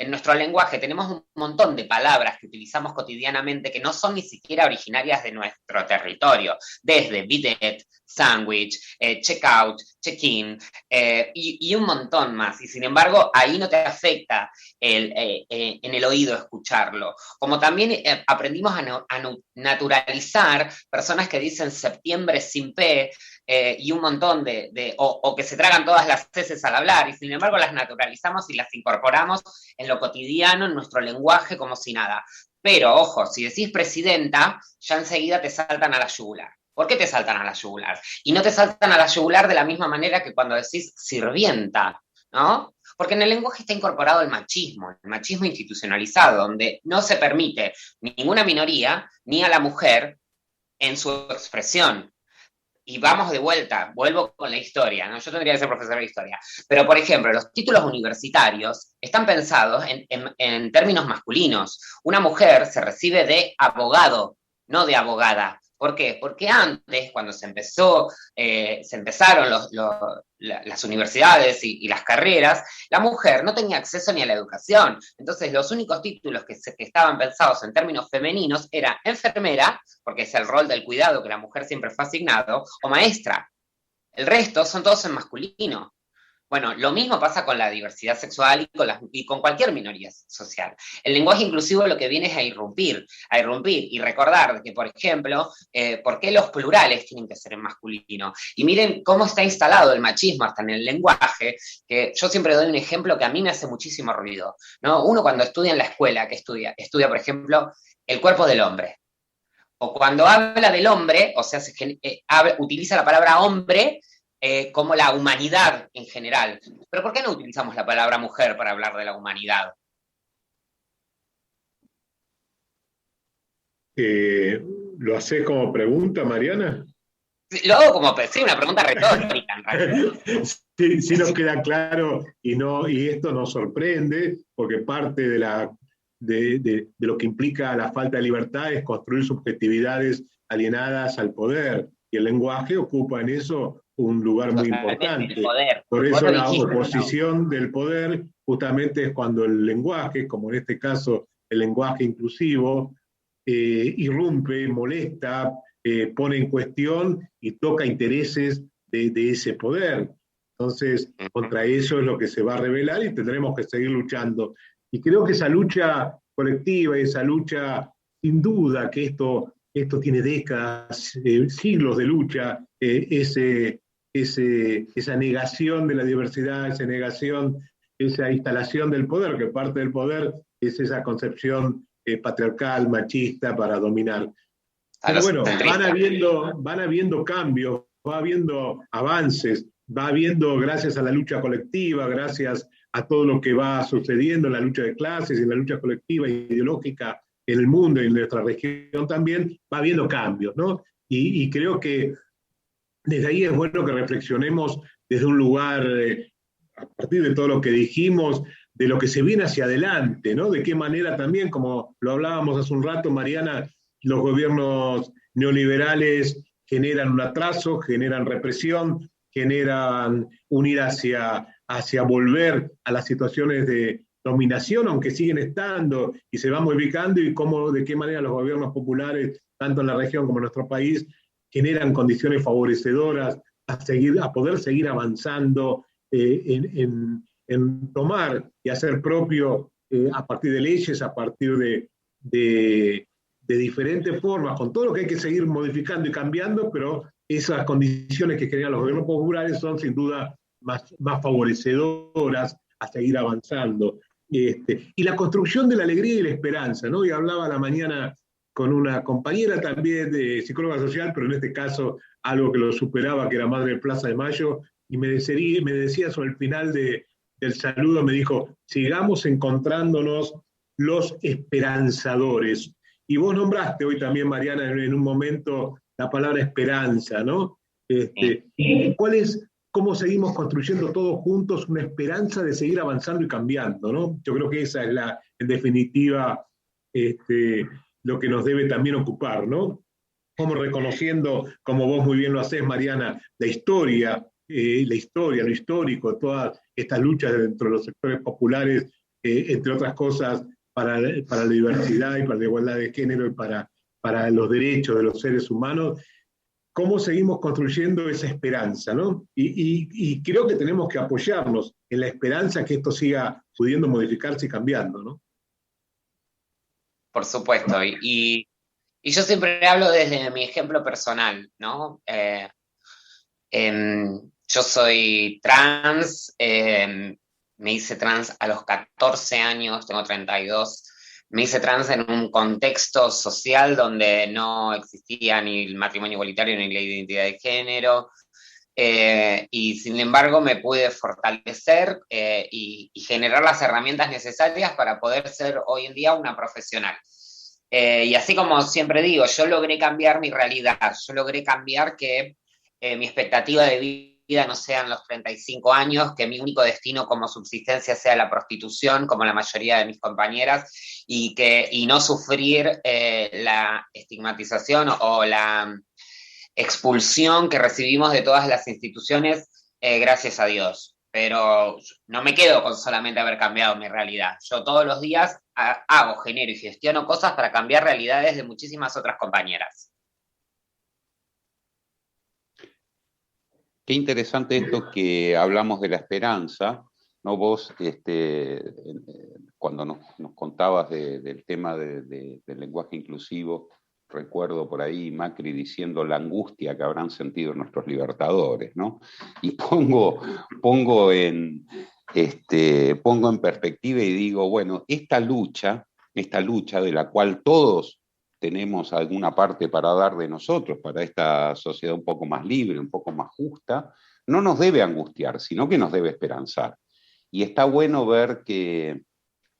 en nuestro lenguaje tenemos un montón de palabras que utilizamos cotidianamente que no son ni siquiera originarias de nuestro territorio, desde bidet, sándwich, checkout, check-in y un montón más. Y sin embargo, ahí no te afecta en el oído escucharlo. Como también aprendimos a naturalizar personas que dicen septiembre sin P, y un montón o que se tragan todas las heces al hablar, y sin embargo las naturalizamos y las incorporamos en lo cotidiano, en nuestro lenguaje, como si nada. Pero, ojo, si decís presidenta, ya enseguida te saltan a la yugular. ¿Por qué te saltan a la yugular? Y no te saltan a la yugular de la misma manera que cuando decís sirvienta, ¿no? Porque en el lenguaje está incorporado el machismo institucionalizado, donde no se permite ninguna minoría ni a la mujer en su expresión. Y vamos de vuelta, vuelvo con la historia, ¿no? Yo tendría que ser profesor de historia. Pero, por ejemplo, los títulos universitarios están pensados en términos masculinos. Una mujer se recibe de abogado, no de abogada. ¿Por qué? Porque antes, cuando se empezaron las universidades y las carreras, la mujer no tenía acceso ni a la educación. Entonces, los únicos títulos que estaban pensados en términos femeninos era enfermera, porque es el rol del cuidado que la mujer siempre fue asignado, o maestra. El resto son todos en masculino. Bueno, lo mismo pasa con la diversidad sexual y con cualquier minoría social. El lenguaje inclusivo lo que viene es a irrumpir y recordar que, por ejemplo, por qué los plurales tienen que ser en masculino. Y miren cómo está instalado el machismo hasta en el lenguaje, que yo siempre doy un ejemplo que a mí me hace muchísimo ruido, ¿no? Uno cuando estudia en la escuela, que estudia, por ejemplo, el cuerpo del hombre. O cuando habla del hombre, o sea, utiliza la palabra hombre como la humanidad en general. Pero ¿por qué no utilizamos la palabra mujer para hablar de la humanidad? ¿Lo haces como pregunta, Mariana? Lo hago como sí, una pregunta retórica, en realidad. Sí nos queda claro y esto nos sorprende porque parte de lo que implica la falta de libertad es construir subjetividades alienadas al poder y el lenguaje ocupa en eso un lugar muy Totalmente, el importante. poder. Por Vos eso lo la dijiste, oposición del poder justamente es cuando el lenguaje, como en este caso el lenguaje inclusivo, irrumpe, molesta, pone en cuestión y toca intereses de ese poder. Entonces, contra eso es lo que se va a revelar y tendremos que seguir luchando. Y creo que esa lucha colectiva y esa lucha, sin duda que esto tiene décadas, siglos de lucha, esa negación de la diversidad, esa negación, esa instalación del poder, que parte del poder es esa concepción patriarcal, machista para dominar. Pero bueno, van habiendo cambios, va habiendo avances, va habiendo, gracias a la lucha colectiva, gracias a todo lo que va sucediendo en la lucha de clases, en la lucha colectiva e ideológica en el mundo y en nuestra región también, va habiendo cambios, ¿no? Y creo que desde ahí es bueno que reflexionemos desde un lugar, a partir de todo lo que dijimos, de lo que se viene hacia adelante, ¿no? De qué manera también, como lo hablábamos hace un rato, Mariana, los gobiernos neoliberales generan un atraso, generan represión, generan un ir hacia volver a las situaciones de dominación, aunque siguen estando y se van modificando, y cómo, de qué manera los gobiernos populares, tanto en la región como en nuestro país, generan condiciones favorecedoras a poder seguir avanzando en tomar y hacer propio a partir de leyes, a partir de diferentes formas, con todo lo que hay que seguir modificando y cambiando, pero esas condiciones que generan los gobiernos populares son sin duda más favorecedoras a seguir avanzando. Y la construcción de la alegría y la esperanza, ¿no? Y hablaba a la mañana con una compañera también de psicóloga social, pero en este caso algo que lo superaba, que era madre de Plaza de Mayo, y me decía sobre el final del saludo, me dijo, sigamos encontrándonos los esperanzadores. Y vos nombraste hoy también, Mariana, en un momento la palabra esperanza, ¿no? ¿Cómo seguimos construyendo todos juntos una esperanza de seguir avanzando y cambiando, ¿no? Yo creo que esa es en definitiva, lo que nos debe también ocupar, ¿no? Como reconociendo, como vos muy bien lo hacés, Mariana, la historia, lo histórico, todas estas luchas dentro de los sectores populares, entre otras cosas, para la diversidad y para la igualdad de género y para los derechos de los seres humanos, cómo seguimos construyendo esa esperanza, ¿no? Y creo que tenemos que apoyarnos en la esperanza que esto siga pudiendo modificarse y cambiando, ¿no? Por supuesto, y yo siempre hablo desde mi ejemplo personal, ¿no? Yo soy trans, me hice trans a los 14 años, tengo 32, me hice trans en un contexto social donde no existía ni el matrimonio igualitario ni la identidad de género, y sin embargo me pude fortalecer y generar las herramientas necesarias para poder ser hoy en día una profesional. Y así como siempre digo, yo logré cambiar mi realidad, yo logré cambiar que mi expectativa de vida no sean los 35 años, que mi único destino como subsistencia sea la prostitución, como la mayoría de mis compañeras, y no sufrir la estigmatización o la expulsión que recibimos de todas las instituciones, gracias a Dios. Pero no me quedo con solamente haber cambiado mi realidad. Yo todos los días hago, genero y gestiono cosas para cambiar realidades de muchísimas otras compañeras. Qué interesante esto que hablamos de la esperanza, ¿no? Vos, cuando nos contabas del tema del lenguaje inclusivo, recuerdo por ahí Macri diciendo la angustia que habrán sentido nuestros libertadores, ¿no? Y pongo en perspectiva y digo, bueno, esta lucha de la cual todos tenemos alguna parte para dar de nosotros, para esta sociedad un poco más libre, un poco más justa, no nos debe angustiar, sino que nos debe esperanzar. Y está bueno ver que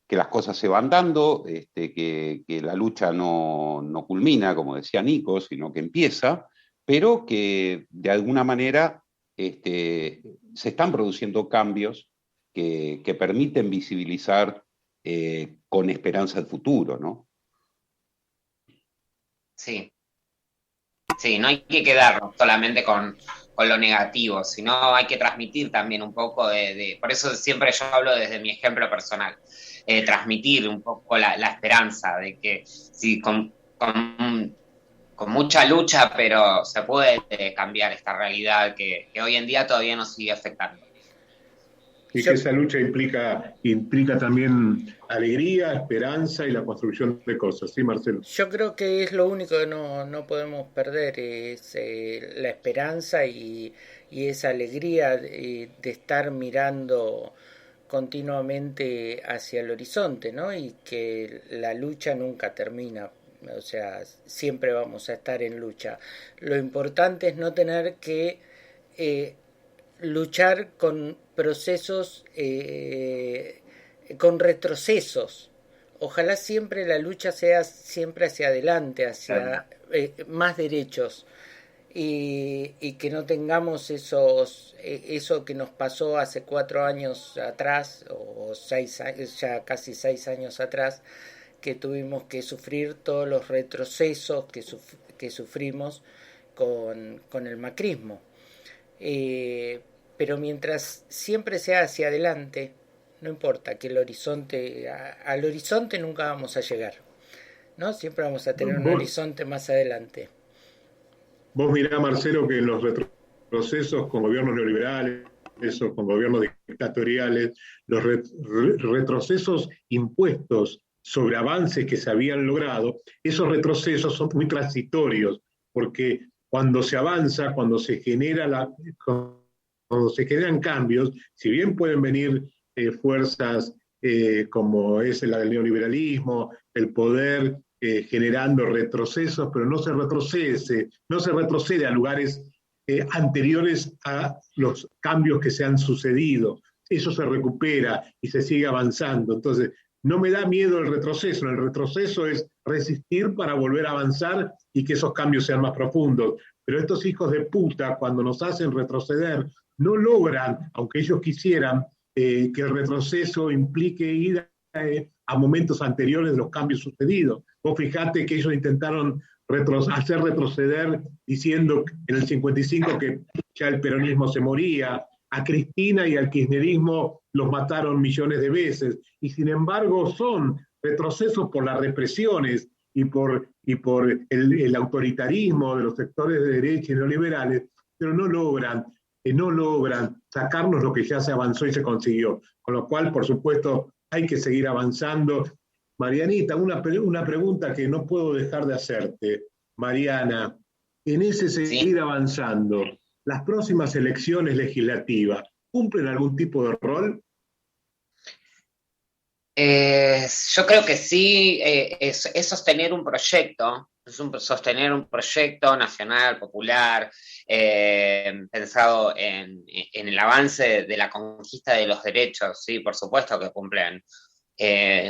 las cosas se van dando, que la lucha no culmina, como decía Nico, sino que empieza, pero que de alguna manera se están produciendo cambios que permiten visibilizar con esperanza el futuro, ¿no? Sí, sí, no hay que quedarnos solamente con lo negativo, sino hay que transmitir también un poco por eso siempre yo hablo desde mi ejemplo personal, transmitir un poco la esperanza de que sí, con mucha lucha, pero se puede cambiar esta realidad que hoy en día todavía nos sigue afectando. Y Yo, que esa lucha implica también alegría, esperanza y la construcción de cosas, ¿sí, Marcelo? yo creo que es lo único que no podemos perder, es la esperanza y esa alegría de estar mirando continuamente hacia el horizonte, ¿no? Y que la lucha nunca termina, o sea, siempre vamos a estar en lucha. Lo importante es no tener que eh, luchar con procesos, con retrocesos. Ojalá siempre la lucha sea siempre hacia adelante, hacia más derechos. Y que no tengamos eso que nos pasó hace 4 años atrás o 6 ya casi 6 años atrás, que tuvimos que sufrir todos los retrocesos que sufrimos con el macrismo. Pero mientras siempre sea hacia adelante, no importa que el horizonte, al horizonte nunca vamos a llegar, ¿no? Siempre vamos a tener un Vos, horizonte más adelante. vos mirá, Marcelo, que en los retrocesos con gobiernos neoliberales o con gobiernos dictatoriales, los retrocesos impuestos sobre avances que se habían logrado, esos retrocesos son muy transitorios, porque cuando se avanza, cuando se generan cambios, si bien pueden venir fuerzas como es la del neoliberalismo, el poder generando retrocesos, pero no se retrocede a lugares anteriores a los cambios que se han sucedido. Eso se recupera y se sigue avanzando. Entonces, no me da miedo el retroceso es resistir para volver a avanzar y que esos cambios sean más profundos. Pero estos hijos de puta, cuando nos hacen retroceder, no logran, aunque ellos quisieran, que el retroceso implique ir a momentos anteriores de los cambios sucedidos. Vos fijate que ellos intentaron hacer retroceder diciendo en el 55 que ya el peronismo se moría, a Cristina y al kirchnerismo los mataron millones de veces, y sin embargo son retrocesos por las represiones y por el autoritarismo de los sectores de derecha y neoliberales, pero no logran sacarnos lo que ya se avanzó y se consiguió. Con lo cual, por supuesto, hay que seguir avanzando. Marianita, una pregunta que no puedo dejar de hacerte. Mariana, en ese seguir avanzando, ¿las próximas elecciones legislativas cumplen algún tipo de rol? Yo creo que sí, es sostener un proyecto, sostener un proyecto nacional, popular, pensado en el avance de la conquista de los derechos, sí, por supuesto que cumplen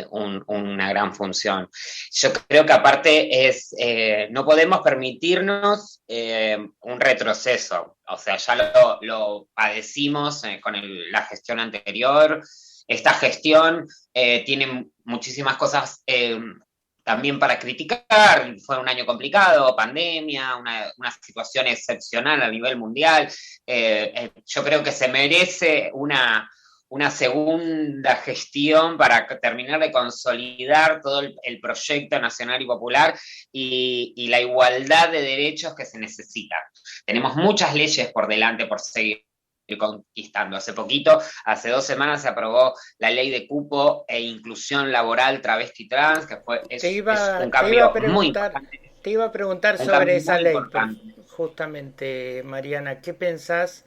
una gran función. Yo creo que aparte no podemos permitirnos un retroceso, o sea, ya lo padecimos con la gestión anterior. Esta gestión tiene muchísimas cosas también para criticar. Fue un año complicado, pandemia, una situación excepcional a nivel mundial. Yo creo que se merece una segunda gestión para terminar de consolidar todo el proyecto nacional y popular y la igualdad de derechos que se necesita. Tenemos muchas leyes por delante por seguir conquistando. Hace 2 semanas se aprobó la ley de cupo e inclusión laboral travesti trans, que es un cambio muy importante. Te iba a preguntar sobre esa ley, justamente, Mariana, ¿qué pensás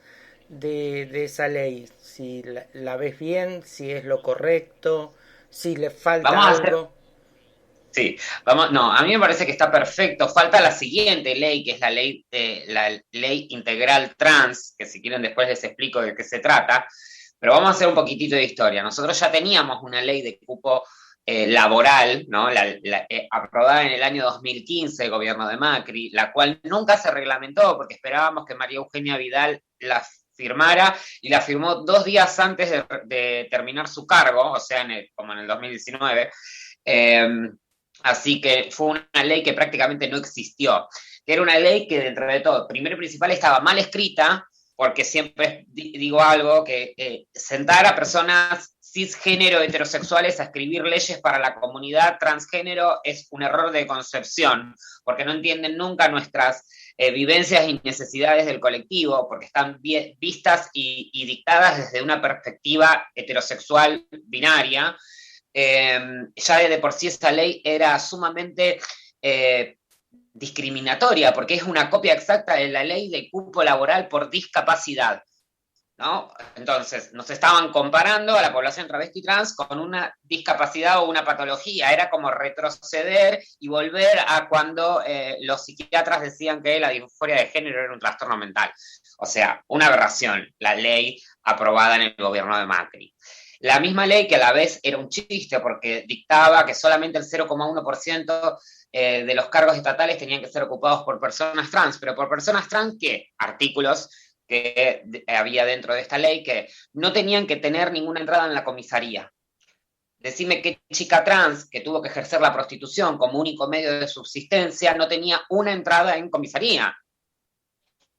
de esa ley? Si la ves bien, si es lo correcto, si le falta algo. Sí, a mí me parece que está perfecto. Falta la siguiente ley, que es la ley integral trans, que si quieren después les explico de qué se trata, pero vamos a hacer un poquitito de historia. Nosotros ya teníamos una ley de cupo laboral, ¿no? Aprobada en el año 2015, el gobierno de Macri, la cual nunca se reglamentó porque esperábamos que María Eugenia Vidal la firmara, y la firmó 2 días antes de terminar su cargo, o sea, como en el 2019. Así que fue una ley que prácticamente no existió. Era una ley que, dentro de todo, primero y principal, estaba mal escrita, porque siempre digo algo, que sentar a personas cisgénero heterosexuales a escribir leyes para la comunidad transgénero es un error de concepción, porque no entienden nunca nuestras vivencias y necesidades del colectivo, porque están vistas y dictadas desde una perspectiva heterosexual binaria. Ya de por sí esta ley era sumamente discriminatoria, porque es una copia exacta de la ley de cupo laboral por discapacidad, ¿no? Entonces, nos estaban comparando a la población travesti trans con una discapacidad o una patología. Era como retroceder y volver a cuando los psiquiatras decían que la disforia de género era un trastorno mental. O sea, una aberración, la ley aprobada en el gobierno de Macri. La misma ley que a la vez era un chiste porque dictaba que solamente el 0,1% de los cargos estatales tenían que ser ocupados por personas trans. ¿Pero por personas trans qué? Artículos que había dentro de esta ley que no tenían que tener ninguna entrada en la comisaría. Decime qué chica trans que tuvo que ejercer la prostitución como único medio de subsistencia no tenía una entrada en comisaría.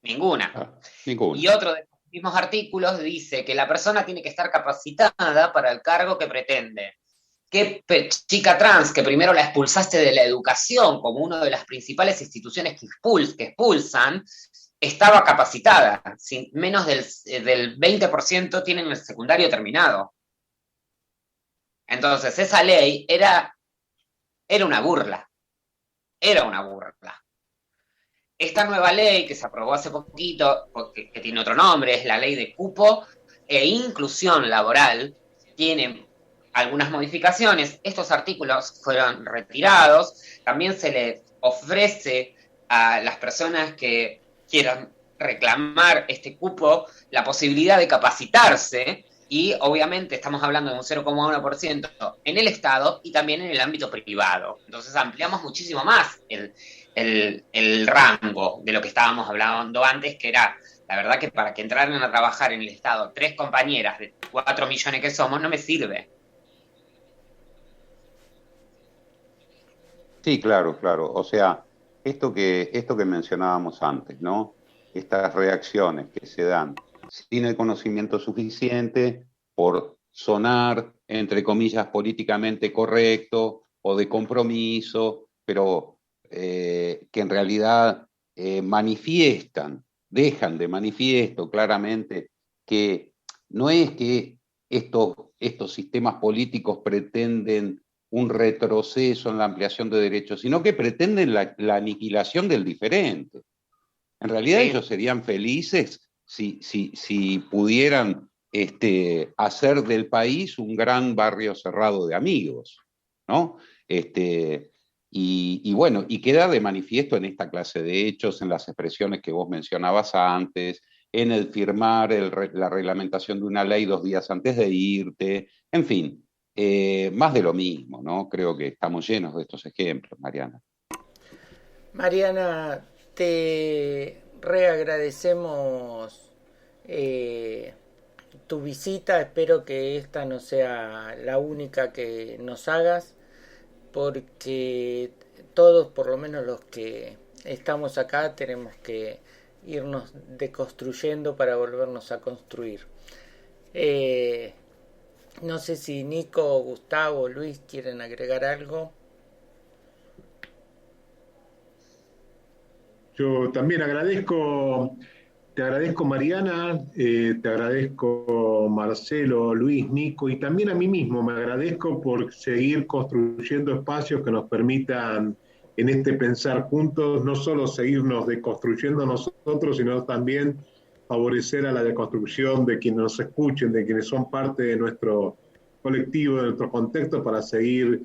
Ninguna. Ninguna. Y otro de los mismos artículos dice que la persona tiene que estar capacitada para el cargo que pretende. ¿Qué chica trans que primero la expulsaste de la educación como una de las principales instituciones que expulsan, estaba capacitada? Menos del 20% tienen el secundario terminado. Entonces, esa ley era una burla. Era una burla. Esta nueva ley que se aprobó hace poquito, que tiene otro nombre, es la ley de cupo e inclusión laboral, tiene algunas modificaciones. Estos artículos fueron retirados. También se le ofrece a las personas que quieran reclamar este cupo la posibilidad de capacitarse, y obviamente estamos hablando de un 0,1% en el Estado y también en el ámbito privado. Entonces ampliamos muchísimo más el rango de lo que estábamos hablando antes, que era, la verdad que para que entraran a trabajar en el Estado 3 compañeras de 4 millones que somos, no me sirve. Sí, claro, claro. O sea, esto que mencionábamos antes, ¿no? Estas reacciones que se dan sin el conocimiento suficiente por sonar, entre comillas, políticamente correcto o de compromiso, pero que en realidad dejan de manifiesto claramente que no es que estos sistemas políticos pretenden un retroceso en la ampliación de derechos, sino que pretenden la aniquilación del diferente. En realidad sí, ellos serían felices si pudieran hacer del país un gran barrio cerrado de amigos, ¿no? Y bueno, y queda de manifiesto en esta clase de hechos, en las expresiones que vos mencionabas antes, en el firmar la reglamentación de una ley 2 días antes de irte, en fin. Más de lo mismo, ¿no? Creo que estamos llenos de estos ejemplos, Mariana. Mariana, te reagradecemos tu visita. Espero que esta no sea la única que nos hagas, porque todos, por lo menos los que estamos acá, tenemos que irnos deconstruyendo para volvernos a construir. No sé si Nico, Gustavo, Luis quieren agregar algo. Yo también te agradezco Mariana, te agradezco Marcelo, Luis, Nico, y también a mí mismo me agradezco por seguir construyendo espacios que nos permitan en este pensar juntos, no solo seguirnos deconstruyendo nosotros, sino también favorecer a la deconstrucción de quienes nos escuchen, de quienes son parte de nuestro colectivo, de nuestro contexto, para seguir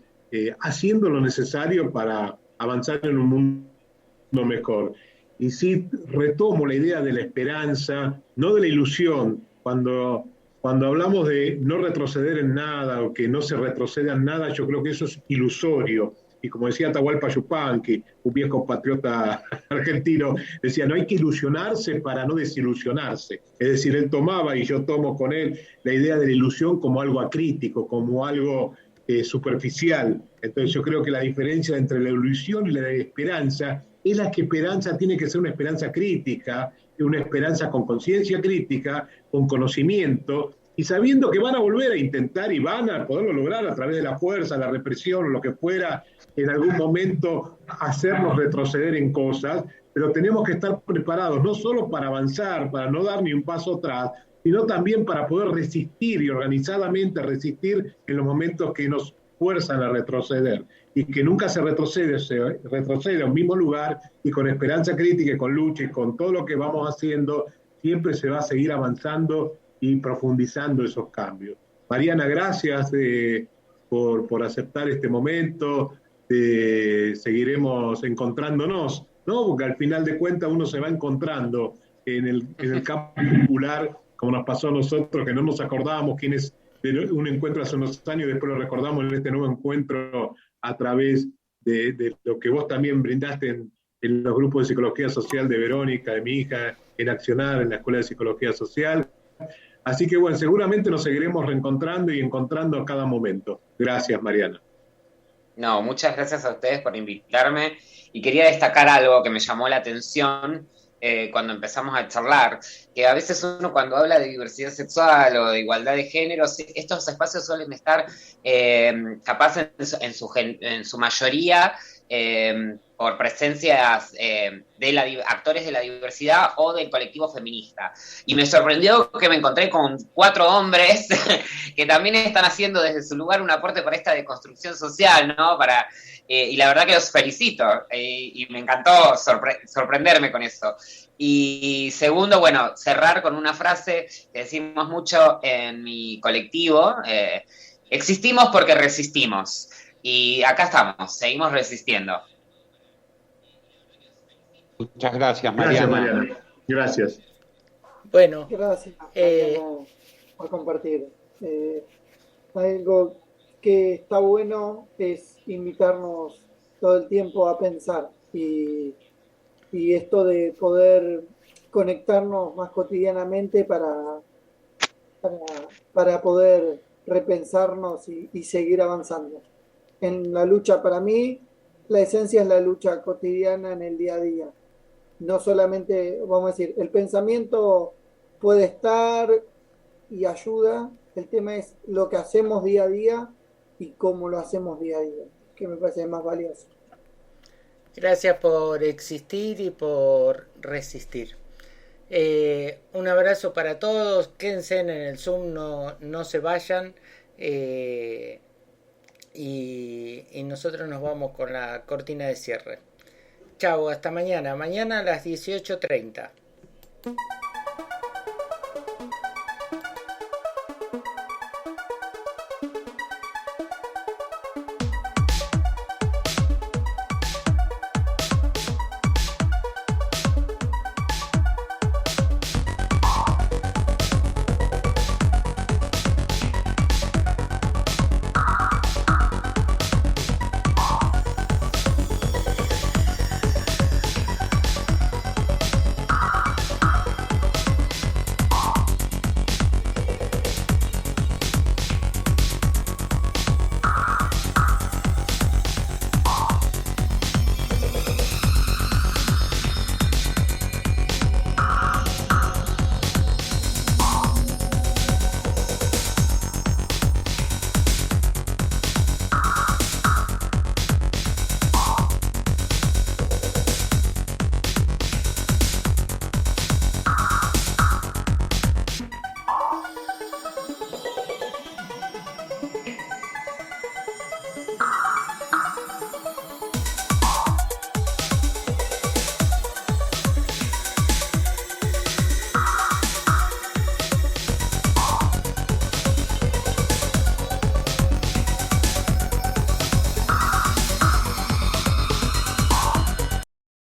haciendo lo necesario para avanzar en un mundo mejor. Y sí, retomo la idea de la esperanza, no de la ilusión. Cuando Cuando hablamos de no retroceder en nada o que no se retroceda en nada, yo creo que eso es ilusorio. Y como decía Atahualpa Yupanqui, un viejo patriota argentino, decía, no hay que ilusionarse para no desilusionarse. Es decir, él tomaba, y yo tomo con él, la idea de la ilusión como algo acrítico, como algo superficial. Entonces yo creo que la diferencia entre la ilusión y la esperanza es la que esperanza tiene que ser una esperanza crítica, una esperanza con conciencia crítica, con conocimiento, y sabiendo que van a volver a intentar y van a poderlo lograr a través de la fuerza, la represión o lo que fuera, en algún momento hacernos retroceder en cosas, pero tenemos que estar preparados no solo para avanzar, para no dar ni un paso atrás, sino también para poder resistir y organizadamente resistir en los momentos que nos fuerzan a retroceder, y que nunca se retrocede a un mismo lugar, y con esperanza crítica y con lucha y con todo lo que vamos haciendo, siempre se va a seguir avanzando y profundizando esos cambios. Mariana, gracias por aceptar este momento, seguiremos encontrándonos, ¿no? Porque al final de cuentas uno se va encontrando en el campo popular, como nos pasó a nosotros, que no nos acordábamos quiénes de un encuentro hace unos años y después lo recordamos en este nuevo encuentro a través de lo que vos también brindaste en los grupos de psicología social de Verónica, de mi hija, en Accionar, en la Escuela de Psicología Social. Así que bueno, seguramente nos seguiremos reencontrando y encontrando a cada momento. Gracias, Mariana. No, muchas gracias a ustedes por invitarme, y quería destacar algo que me llamó la atención cuando empezamos a charlar, que a veces uno cuando habla de diversidad sexual o de igualdad de género, estos espacios suelen estar capaz en su mayoría por presencias de actores de la diversidad o del colectivo feminista. Y me sorprendió que me encontré con 4 hombres que también están haciendo desde su lugar un aporte para esta deconstrucción social, ¿no? Y la verdad que los felicito, y me encantó sorprenderme con eso. Y segundo, bueno, cerrar con una frase que decimos mucho en mi colectivo: existimos porque resistimos. Y acá estamos, seguimos resistiendo. Muchas gracias, Mariana. Gracias, Mariana. Gracias. Bueno, gracias Mariana, por compartir. Algo que está bueno es invitarnos todo el tiempo a pensar, y esto de poder conectarnos más cotidianamente para poder repensarnos y seguir avanzando. En la lucha, para mí, la esencia es la lucha cotidiana en el día a día. No solamente, vamos a decir, el pensamiento puede estar y ayuda, el tema es lo que hacemos día a día y cómo lo hacemos día a día, que me parece más valioso. gracias por existir y por resistir. Un abrazo para todos, quédense en el Zoom, no se vayan, y nosotros nos vamos con la cortina de cierre. Chao, hasta mañana. Mañana a las 18:30.